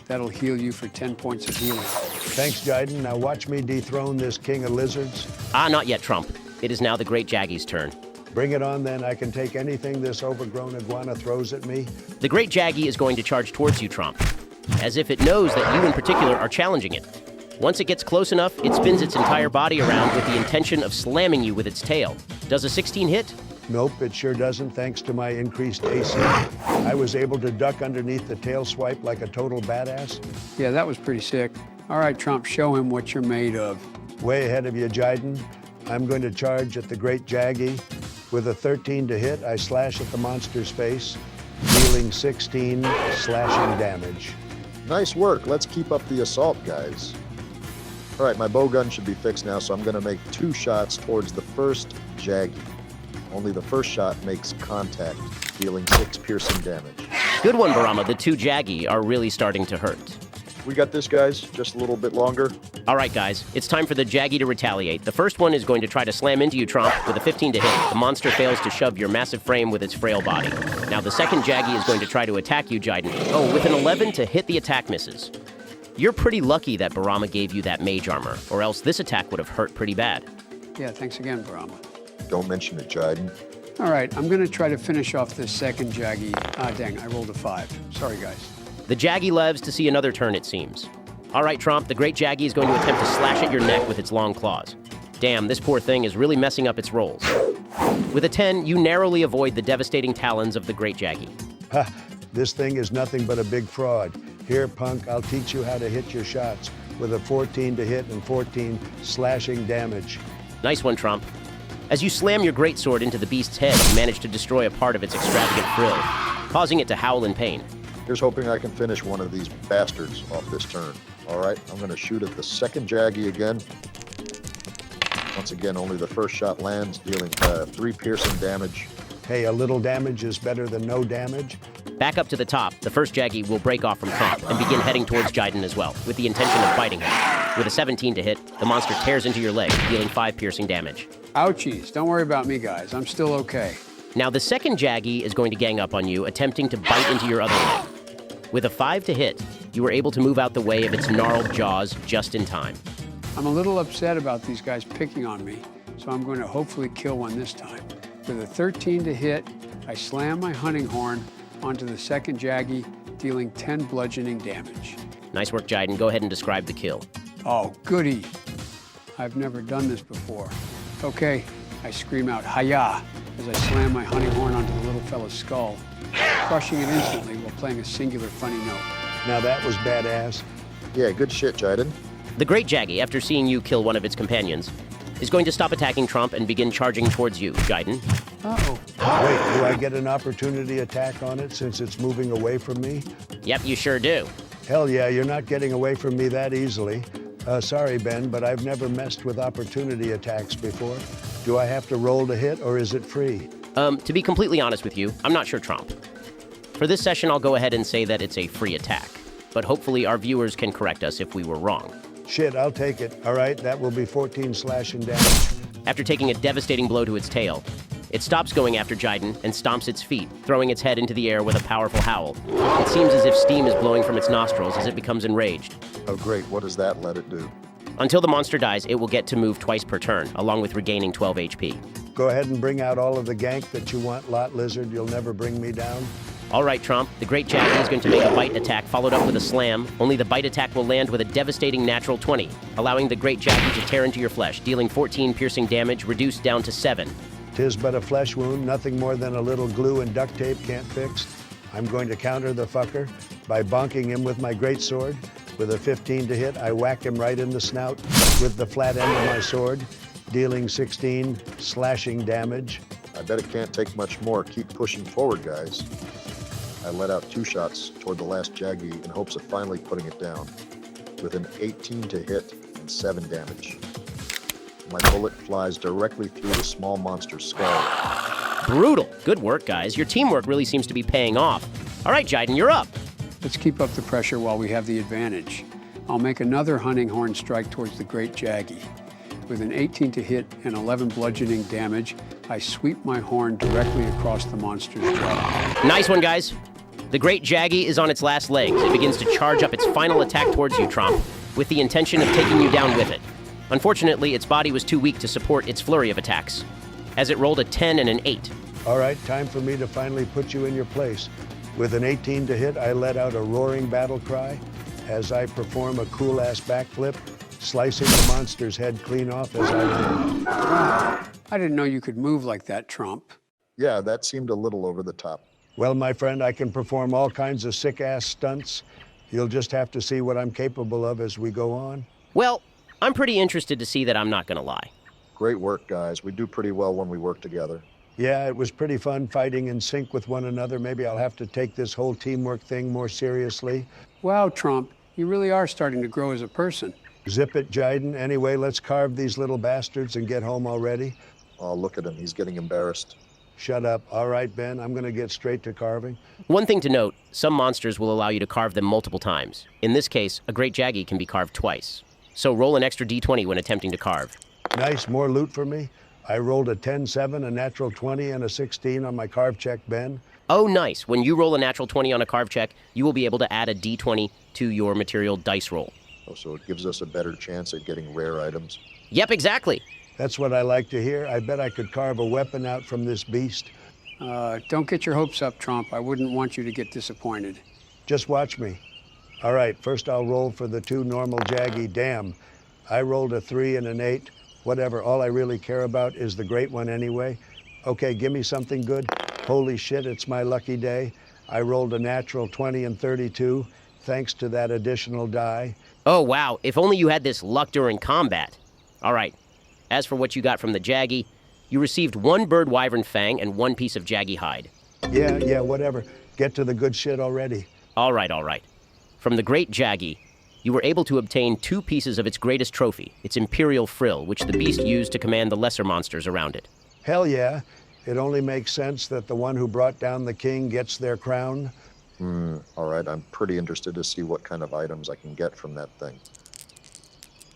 That'll heal you for 10 points of healing. Thanks, Jiden. Now watch me dethrone this king of lizards. Not yet, Tromp. It is now the great Jaggy's turn. Bring it on, then. I can take anything this overgrown iguana throws at me. The great Jaggy is going to charge towards you, Tromp, as if it knows that you in particular are challenging it. Once it gets close enough, it spins its entire body around with the intention of slamming you with its tail. Does a 16 hit? Nope, it sure doesn't, thanks to my increased AC. I was able to duck underneath the tail swipe like a total badass. Yeah, that was pretty sick. All right, Tromp, show him what you're made of. Way ahead of you, Jiden. I'm going to charge at the great Jaggy. With a 13 to hit, I slash at the monster's face, dealing 16 slashing damage. Nice work. Let's keep up the assault, guys. All right, my bowgun should be fixed now, so I'm going to make 2 shots towards the first Jaggy. Only the first shot makes contact, dealing 6 piercing damage. Good one, Barama. The 2 Jaggy are really starting to hurt. We got this, guys. Just a little bit longer. All right, guys, it's time for the Jaggy to retaliate. The first one is going to try to slam into you, Tromp, with a 15 to hit. The monster fails to shove your massive frame with its frail body. Now, the second Jaggy is going to try to attack you, Jiden. Oh, with an 11 to hit, the attack misses. You're pretty lucky that Barama gave you that mage armor, or else this attack would have hurt pretty bad. Yeah, thanks again, Barama. Don't mention it, Jiden. All right, I'm going to try to finish off this second Jaggy. Ah, dang, I rolled a 5. Sorry, guys. The Jaggy lives to see another turn, it seems. All right, Tromp, the great Jaggy is going to attempt to slash at your neck with its long claws. Damn, this poor thing is really messing up its rolls. With a 10, you narrowly avoid the devastating talons of the great Jaggy. Ha! This thing is nothing but a big fraud. Here, punk, I'll teach you how to hit your shots with a 14 to hit and 14 slashing damage. Nice one, Tromp. As you slam your greatsword into the beast's head, you manage to destroy a part of its extravagant frill, causing it to howl in pain. Here's hoping I can finish one of these bastards off this turn. All right, I'm going to shoot at the second Jaggy again. Once again, only the first shot lands, dealing 3 piercing damage. Hey, a little damage is better than no damage. Back up to the top, the first Jaggy will break off from Tromp and begin heading towards Jiden as well, with the intention of biting him. With a 17 to hit, the monster tears into your leg, dealing 5 piercing damage. Ouchies, don't worry about me, guys. I'm still okay. Now, the second Jaggy is going to gang up on you, attempting to bite into your other leg. With a 5 to hit, you were able to move out the way of its gnarled jaws just in time. I'm a little upset about these guys picking on me, so I'm going to hopefully kill one this time. With a 13 to hit, I slam my hunting horn onto the second Jaggy, dealing 10 bludgeoning damage. Nice work, Jiden. Go ahead and describe the kill. Oh, goody. I've never done this before. Okay, I scream out, "Hi-ya!" as I slam my hunting horn onto the little fella's skull, crushing it instantly while playing a singular funny note. Now that was badass. Yeah, good shit, Jiden. The great Jaggy, after seeing you kill one of its companions, is going to stop attacking Tromp and begin charging towards you, Jiden. Uh-oh. Wait, do I get an opportunity attack on it since it's moving away from me? Yep, you sure do. Hell yeah, you're not getting away from me that easily. Sorry, Ben, but I've never messed with opportunity attacks before. Do I have to roll to hit, or is it free? To be completely honest with you, I'm not sure, Tromp. For this session, I'll go ahead and say that it's a free attack, but hopefully our viewers can correct us if we were wrong. Shit, I'll take it. All right, that will be 14 slashing damage. After taking a devastating blow to its tail, it stops going after Jiden and stomps its feet, throwing its head into the air with a powerful howl. It seems as if steam is blowing from its nostrils as it becomes enraged. Oh, great. What does that let it do? Until the monster dies, it will get to move twice per turn, along with regaining 12 HP. Go ahead and bring out all of the gank that you want, Lot Lizard. You'll never bring me down. All right, Tromp. The great Jaggy is going to make a bite attack followed up with a slam. Only the bite attack will land with a devastating natural 20, allowing the great Jaggy to tear into your flesh, dealing 14 piercing damage, reduced down to 7. 'Tis but a flesh wound, nothing more than a little glue and duct tape can't fix. I'm going to counter the fucker by bonking him with my greatsword. With a 15 to hit, I whack him right in the snout with the flat end of my sword, dealing 16 slashing damage. I bet it can't take much more. Keep pushing forward, guys. I let out 2 shots toward the last Jaggy in hopes of finally putting it down, with an 18 to hit and 7 damage. My bullet flies directly through the small monster's skull. Brutal. Good work, guys. Your teamwork really seems to be paying off. All right, Jiden, you're up. Let's keep up the pressure while we have the advantage. I'll make another hunting horn strike towards the great Jaggy. With an 18 to hit and 11 bludgeoning damage, I sweep my horn directly across the monster's jaw. Nice one, guys. The great Jaggy is on its last legs. It begins to charge up its final attack towards you, Tromp, with the intention of taking you down with it. Unfortunately, its body was too weak to support its flurry of attacks, as it rolled a 10 and an 8. All right, time for me to finally put you in your place. With an 18 to hit, I let out a roaring battle cry as I perform a cool-ass backflip, slicing the monster's head clean off as I land. Wow. I didn't know you could move like that, Tromp. Yeah, that seemed a little over the top. Well, my friend, I can perform all kinds of sick-ass stunts. You'll just have to see what I'm capable of as we go on. Well, I'm pretty interested to see that, I'm not going to lie. Great work, guys. We do pretty well when we work together. Yeah, it was pretty fun fighting in sync with one another. Maybe I'll have to take this whole teamwork thing more seriously. Wow, Tromp, you really are starting to grow as a person. Zip it, Jiden. Anyway, let's carve these little bastards and get home already. Oh, look at him. He's getting embarrassed. Shut up. All right, Ben, I'm going to get straight to carving. One thing to note, some monsters will allow you to carve them multiple times. In this case, a great Jaggy can be carved twice. so roll an extra d20 when attempting to carve. Nice, more loot for me. I rolled a 10-7, a natural 20, and a 16 on my carve check, Ben. Oh, nice. When you roll a natural 20 on a carve check, you will be able to add a d20 to your material dice roll. Oh, so it gives us a better chance at getting rare items. Yep, exactly. That's what I like to hear. I bet I could carve a weapon out from this beast. Don't get your hopes up, Tromp. I wouldn't want you to get disappointed. Just watch me. All right, first I'll roll for the 2 normal jaggy. Damn, I rolled a 3 and an 8. Whatever, all I really care about is the great one anyway. Okay, give me something good. Holy shit, it's my lucky day. I rolled a natural 20 and 32, thanks to that additional die. Oh, wow. If only you had this luck during combat. All right. As for what you got from the jaggy, you received 1 bird wyvern fang and 1 piece of jaggy hide. Yeah, whatever. Get to the good shit already. All right. From the great jaggy, you were able to obtain 2 pieces of its greatest trophy, its imperial frill, which the beast used to command the lesser monsters around it. Hell yeah. It only makes sense that the one who brought down the king gets their crown. All right, I'm pretty interested to see what kind of items I can get from that thing.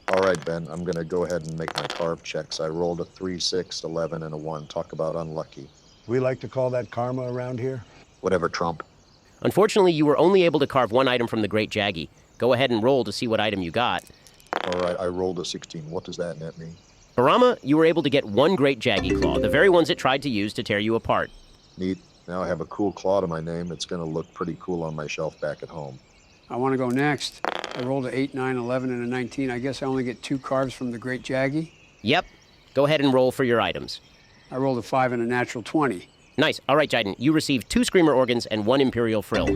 All right, Ben, I'm going to go ahead and make my carve checks. I rolled a 3, 6, 11, and a 1. Talk about unlucky. We like to call that karma around here. Whatever, Tromp. Unfortunately, you were only able to carve 1 item from the great jaggy. Go ahead and roll to see what item you got. All right, I rolled a 16. What does that net mean? Barama, you were able to get 1 great jaggy claw, the very ones it tried to use to tear you apart. Neat. Now I have a cool claw to my name. It's going to look pretty cool on my shelf back at home. I want to go next. I rolled an 8, 9, 11, and a 19. I guess I only get 2 carves from the great jaggy? Yep. Go ahead and roll for your items. I rolled a 5 and a natural 20. Nice. All right, Jiden, you received 2 screamer organs and 1 imperial frill.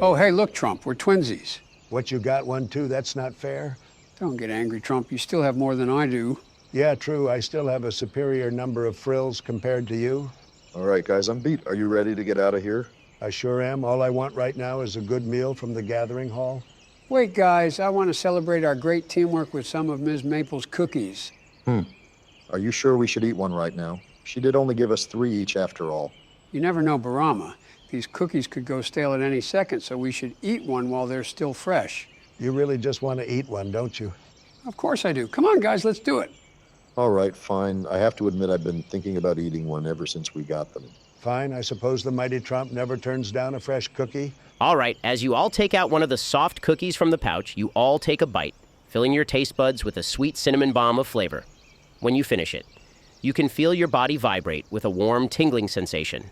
Oh, hey, look, Tromp, we're twinsies. What, you got 1 too? That's not fair. Don't get angry, Tromp. You still have more than I do. Yeah, true. I still have a superior number of frills compared to you. All right, guys, I'm beat. Are you ready to get out of here? I sure am. All I want right now is a good meal from the gathering hall. Wait, guys, I want to celebrate our great teamwork with some of Ms. Maple's cookies. Are you sure we should eat one right now? She did only give us 3 each after all. You never know, Barama. These cookies could go stale at any second, so we should eat one while they're still fresh. You really just want to eat one, don't you? Of course I do. Come on, guys, let's do it. All right, fine. I have to admit I've been thinking about eating one ever since we got them. Fine. I suppose the mighty Tromp never turns down a fresh cookie. All right, as you all take out one of the soft cookies from the pouch, you all take a bite, filling your taste buds with a sweet cinnamon bomb of flavor. When you finish it, you can feel your body vibrate with a warm, tingling sensation,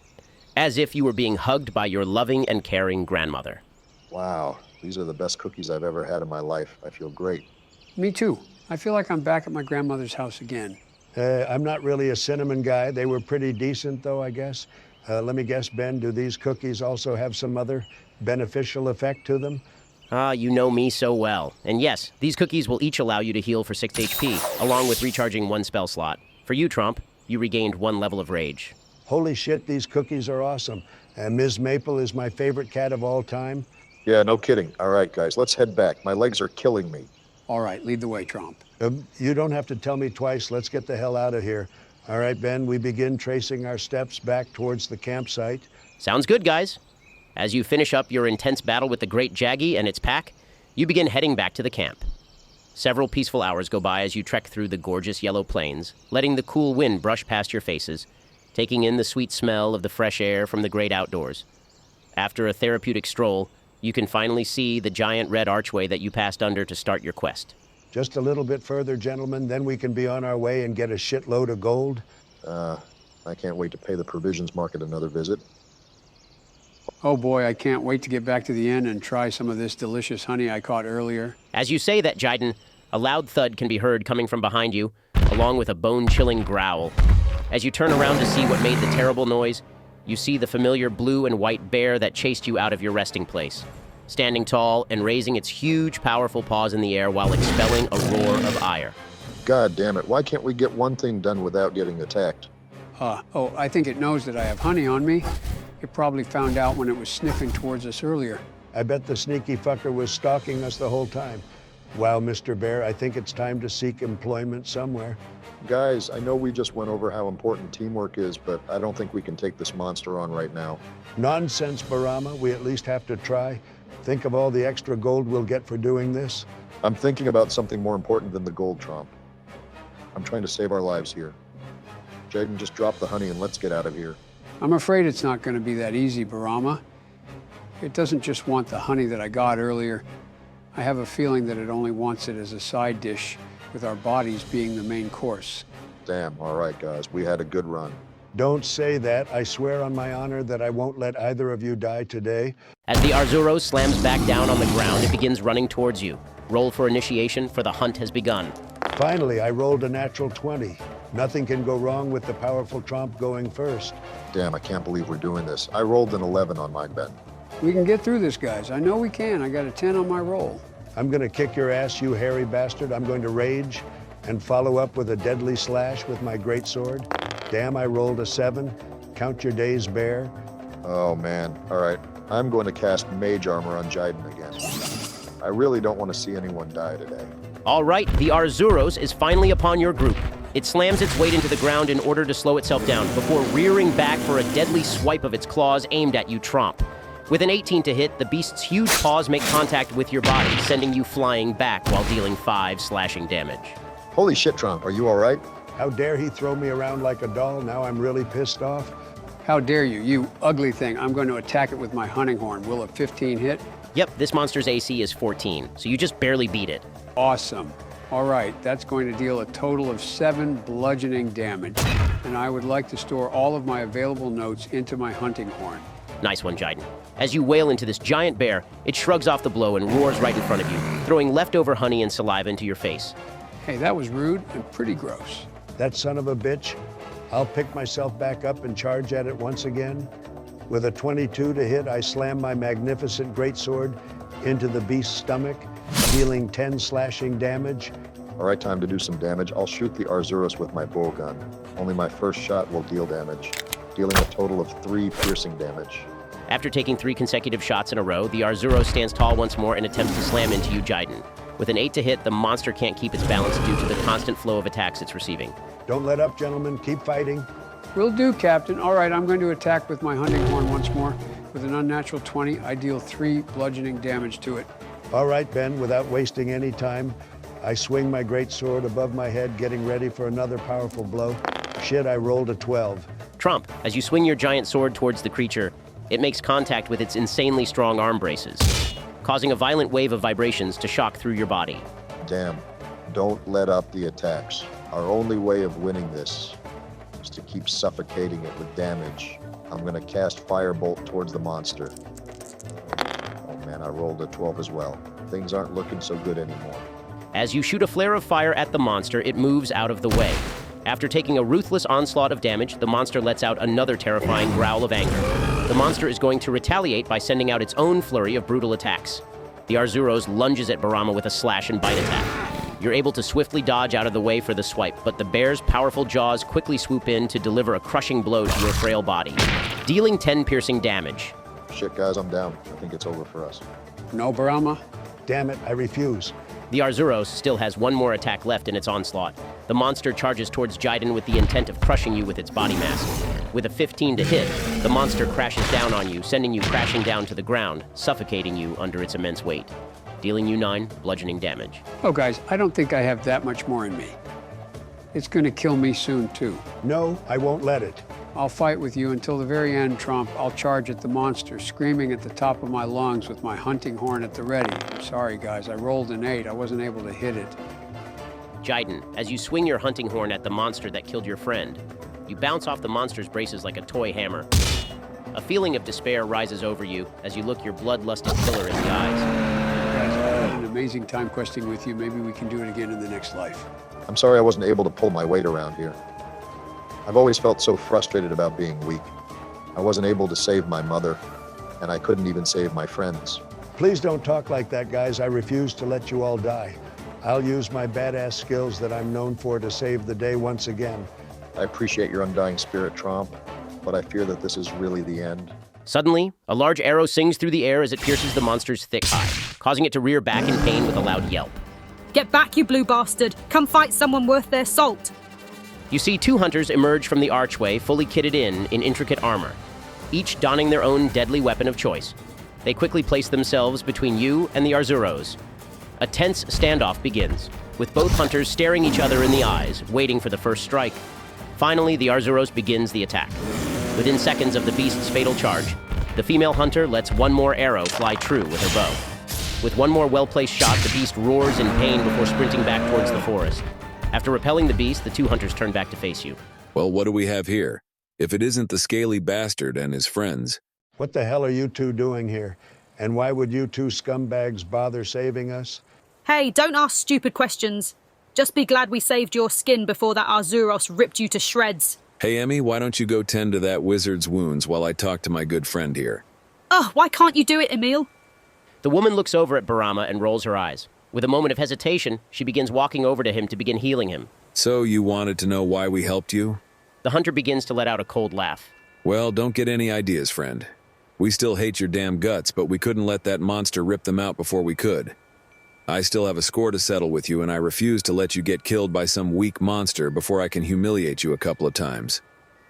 as if you were being hugged by your loving and caring grandmother. Wow, these are the best cookies I've ever had in my life. I feel great. Me too. I feel like I'm back at my grandmother's house again. I'm not really a cinnamon guy. They were pretty decent, though, I guess. Let me guess, Ben, do these cookies also have some other beneficial effect to them? You know me so well. And yes, these cookies will each allow you to heal for 6 HP, along with recharging 1 spell slot. For you, Tromp, you regained 1 level of rage. Holy shit, these cookies are awesome. And Ms. Maple is my favorite cat of all time. Yeah, no kidding. All right, guys, let's head back. My legs are killing me. All right, lead the way, Tromp. You don't have to tell me twice. Let's get the hell out of here. All right, Ben, we begin tracing our steps back towards the campsite. Sounds good, guys. As you finish up your intense battle with the Great Jaggy and its pack, you begin heading back to the camp. Several peaceful hours go by as you trek through the gorgeous yellow plains, letting the cool wind brush past your faces, taking in the sweet smell of the fresh air from the great outdoors. After a therapeutic stroll, you can finally see the giant red archway that you passed under to start your quest. Just a little bit further, gentlemen, then we can be on our way and get a shitload of gold. I can't wait to pay the provisions market another visit. Oh boy, I can't wait to get back to the inn and try some of this delicious honey I caught earlier. As you say that, Jiden, a loud thud can be heard coming from behind you, along with a bone-chilling growl. As you turn around to see what made the terrible noise, you see the familiar blue and white bear that chased you out of your resting place, standing tall and raising its huge, powerful paws in the air while expelling a roar of ire. God damn it, why can't we get one thing done without getting attacked? I think it knows that I have honey on me. It probably found out when it was sniffing towards us earlier. I bet the sneaky fucker was stalking us the whole time. Wow, Mr. Bear, I think it's time to seek employment somewhere. Guys, I know we just went over how important teamwork is, but I don't think we can take this monster on right now. Nonsense, Barama. We at least have to try. Think of all the extra gold we'll get for doing this. I'm thinking about something more important than the gold, Tromp. I'm trying to save our lives here. Jiden, just drop the honey and let's get out of here. I'm afraid it's not going to be that easy, Barama. It doesn't just want the honey that I got earlier. I have a feeling that it only wants it as a side dish, with our bodies being the main course. Damn, all right, guys, we had a good run. Don't say that. I swear on my honor that I won't let either of you die today. As the Arzuros slams back down on the ground, it begins running towards you. Roll for initiation, for the hunt has begun. Finally, I rolled a natural 20. Nothing can go wrong with the powerful Tromp going first. Damn, I can't believe we're doing this. I rolled an 11 on mine, Ben. We can get through this, guys. I know we can. I got a 10 on my roll. I'm gonna kick your ass, you hairy bastard. I'm going to rage and follow up with a deadly slash with my greatsword. Damn, I rolled a 7. Count your days, bear. Oh, man. All right. I'm going to cast Mage Armor on Jiden again. I really don't want to see anyone die today. All right, the Arzuros is finally upon your group. It slams its weight into the ground in order to slow itself down before rearing back for a deadly swipe of its claws aimed at you, Tromp. With an 18 to hit, the beast's huge paws make contact with your body, sending you flying back while dealing 5 slashing damage. Holy shit, Tromp. Are you all right? How dare he throw me around like a doll? Now I'm really pissed off. How dare you, you ugly thing. I'm going to attack it with my hunting horn. Will a 15 hit? Yep, this monster's AC is 14, so you just barely beat it. Awesome. All right, that's going to deal a total of 7 bludgeoning damage, and I would like to store all of my available notes into my hunting horn. Nice one, Jiden. As you wail into this giant bear, it shrugs off the blow and roars right in front of you, throwing leftover honey and saliva into your face. Hey, that was rude and pretty gross. That son of a bitch. I'll pick myself back up and charge at it once again. With a 22 to hit, I slam my magnificent greatsword into the beast's stomach, dealing 10 slashing damage. All right, time to do some damage. I'll shoot the Arzuros with my bow gun. Only my first shot will deal damage, dealing a total of 3 piercing damage. After taking 3 consecutive shots in a row, the Arzuros stands tall once more and attempts to slam into you, Jiden. With an 8 to hit, the monster can't keep its balance due to the constant flow of attacks it's receiving. Don't let up, gentlemen. Keep fighting. Will do, Captain. All right, I'm going to attack with my hunting horn once more. With an unnatural 20, I deal 3 bludgeoning damage to it. All right, Ben, without wasting any time, I swing my greatsword above my head, getting ready for another powerful blow. Shit, I rolled a 12. Tromp, as you swing your giant sword towards the creature, it makes contact with its insanely strong arm braces, causing a violent wave of vibrations to shock through your body. Damn, don't let up the attacks. Our only way of winning this is to keep suffocating it with damage. I'm going to cast Firebolt towards the monster. Oh man, I rolled a 12 as well. Things aren't looking so good anymore. As you shoot a flare of fire at the monster, it moves out of the way. After taking a ruthless onslaught of damage, the monster lets out another terrifying growl of anger. The monster is going to retaliate by sending out its own flurry of brutal attacks. The Arzuros lunges at Barama with a slash and bite attack. You're able to swiftly dodge out of the way for the swipe, but the bear's powerful jaws quickly swoop in to deliver a crushing blow to your frail body, dealing 10 piercing damage. Shit, guys, I'm down. I think it's over for us. No, Barama? Damn it, I refuse. The Arzuros still has one more attack left in its onslaught. The monster charges towards Jiden with the intent of crushing you with its body mass. With a 15 to hit, the monster crashes down on you, sending you crashing down to the ground, suffocating you under its immense weight, dealing you 9 bludgeoning damage. Oh, guys, I don't think I have that much more in me. It's going to kill me soon, too. No, I won't let it. I'll fight with you until the very end, Tromp. I'll charge at the monster, screaming at the top of my lungs with my hunting horn at the ready. Sorry, guys, I rolled an 8. I wasn't able to hit it. Jiden, as you swing your hunting horn at the monster that killed your friend, you bounce off the monster's braces like a toy hammer. A feeling of despair rises over you as you look your bloodlusted killer in the eyes. Guys, I had an amazing time questing with you. Maybe we can do it again in the next life. I'm sorry I wasn't able to pull my weight around here. I've always felt so frustrated about being weak. I wasn't able to save my mother, and I couldn't even save my friends. Please don't talk like that, guys. I refuse to let you all die. I'll use my badass skills that I'm known for to save the day once again. I appreciate your undying spirit, Tromp, but I fear that this is really the end. Suddenly, a large arrow sings through the air as it pierces the monster's thick hide, causing it to rear back in pain with a loud yelp. Get back, you blue bastard! Come fight someone worth their salt! You see 2 hunters emerge from the archway, fully kitted in intricate armor, each donning their own deadly weapon of choice. They quickly place themselves between you and the Arzuros. A tense standoff begins, with both hunters staring each other in the eyes, waiting for the first strike. Finally, the Arzuros begins the attack. Within seconds of the beast's fatal charge, the female hunter lets one more arrow fly true with her bow. With one more well-placed shot, the beast roars in pain before sprinting back towards the forest. After repelling the beast, the two hunters turn back to face you. Well, what do we have here? If it isn't the scaly bastard and his friends. What the hell are you two doing here? And why would you two scumbags bother saving us? Hey, don't ask stupid questions. Just be glad we saved your skin before that Arzuros ripped you to shreds. Hey, Emmy, why don't you go tend to that wizard's wounds while I talk to my good friend here? Ugh, why can't you do it, Emil? The woman looks over at Barama and rolls her eyes. With a moment of hesitation, she begins walking over to him to begin healing him. So you wanted to know why we helped you? The hunter begins to let out a cold laugh. Well, don't get any ideas, friend. We still hate your damn guts, but we couldn't let that monster rip them out before we could. I still have a score to settle with you, and I refuse to let you get killed by some weak monster before I can humiliate you a couple of times.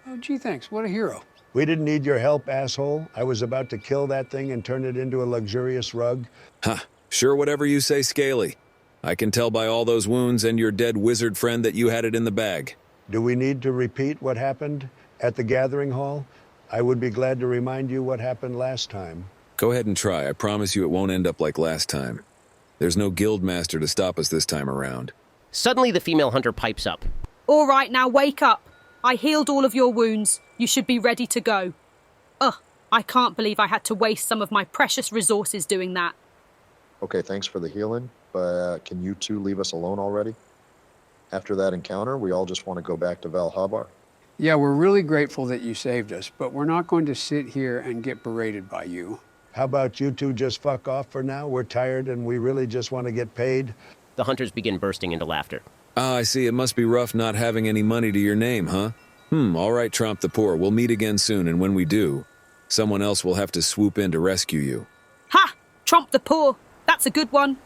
Oh, gee, thanks. What a hero. We didn't need your help, asshole. I was about to kill that thing and turn it into a luxurious rug. Ha! Sure, whatever you say, Scaly. I can tell by all those wounds and your dead wizard friend that you had it in the bag. Do we need to repeat what happened at the gathering hall? I would be glad to remind you what happened last time. Go ahead and try. I promise you it won't end up like last time. There's no guild master to stop us this time around. Suddenly, the female hunter pipes up. All right, now wake up. I healed all of your wounds. You should be ready to go. Ugh, I can't believe I had to waste some of my precious resources doing that. Okay, thanks for the healing, but can you two leave us alone already? After that encounter, we all just want to go back to Habar. Yeah, we're really grateful that you saved us, but we're not going to sit here and get berated by you. How about you two just fuck off for now? We're tired and we really just want to get paid. The hunters begin bursting into laughter. Ah, I see. It must be rough not having any money to your name, huh? All right, Tromp the Poor. We'll meet again soon, and when we do, someone else will have to swoop in to rescue you. Ha! Tromp the Poor. That's a good one.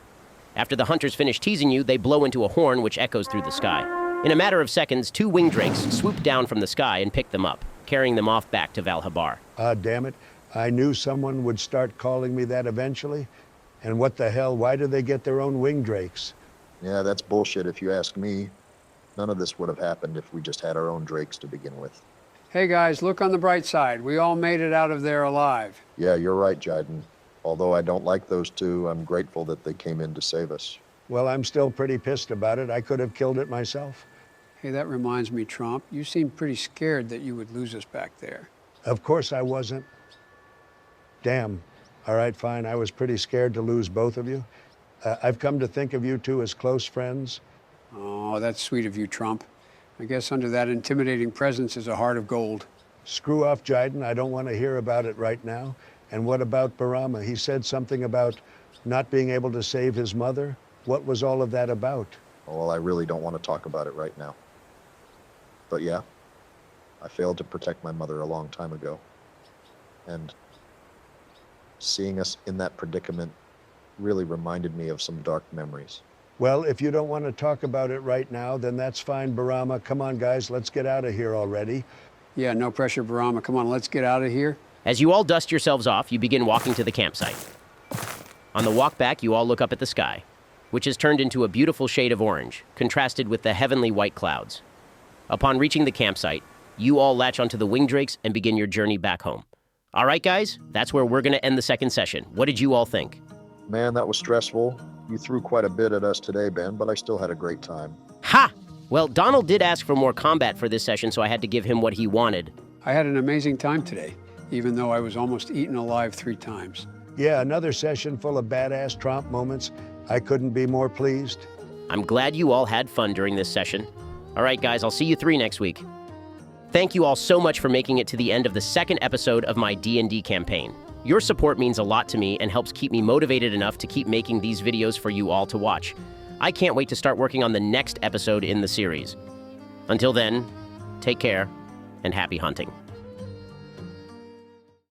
After the hunters finish teasing you, they blow into a horn which echoes through the sky. In a matter of seconds, two winged drakes swoop down from the sky and pick them up, carrying them off back to Habar. Damn it. I knew someone would start calling me that eventually. And what the hell, why do they get their own winged drakes? Yeah, that's bullshit if you ask me. None of this would have happened if we just had our own drakes to begin with. Hey guys, look on the bright side. We all made it out of there alive. Yeah, you're right, Jiden. Although I don't like those two, I'm grateful that they came in to save us. Well, I'm still pretty pissed about it. I could have killed it myself. Hey, that reminds me, Tromp. You seemed pretty scared that you would lose us back there. Of course I wasn't. Damn. All right, fine. I was pretty scared to lose both of you. I've come to think of you two as close friends. Oh, that's sweet of you, Tromp. I guess under that intimidating presence is a heart of gold. Screw off, Jiden. I don't want to hear about it right now. And what about Barama? He said something about not being able to save his mother. What was all of that about? Well, I really don't want to talk about it right now. But yeah, I failed to protect my mother a long time ago. And seeing us in that predicament really reminded me of some dark memories. Well, if you don't want to talk about it right now, then that's fine, Barama. Come on, guys, let's get out of here already. Yeah, no pressure, Barama. Come on, let's get out of here. As you all dust yourselves off, you begin walking to the campsite. On the walk back, you all look up at the sky, which has turned into a beautiful shade of orange, contrasted with the heavenly white clouds. Upon reaching the campsite, you all latch onto the winged drakes and begin your journey back home. All right, guys, that's where we're going to end the second session. What did you all think? Man, that was stressful. You threw quite a bit at us today, Ben, but I still had a great time. Ha! Well, Donald did ask for more combat for this session, so I had to give him what he wanted. I had an amazing time today, even though I was almost eaten alive 3 times. Yeah, another session full of badass Tromp moments. I couldn't be more pleased. I'm glad you all had fun during this session. All right, guys, I'll see you 3 next week. Thank you all so much for making it to the end of the second episode of my D&D campaign. Your support means a lot to me and helps keep me motivated enough to keep making these videos for you all to watch. I can't wait to start working on the next episode in the series. Until then, take care and happy hunting.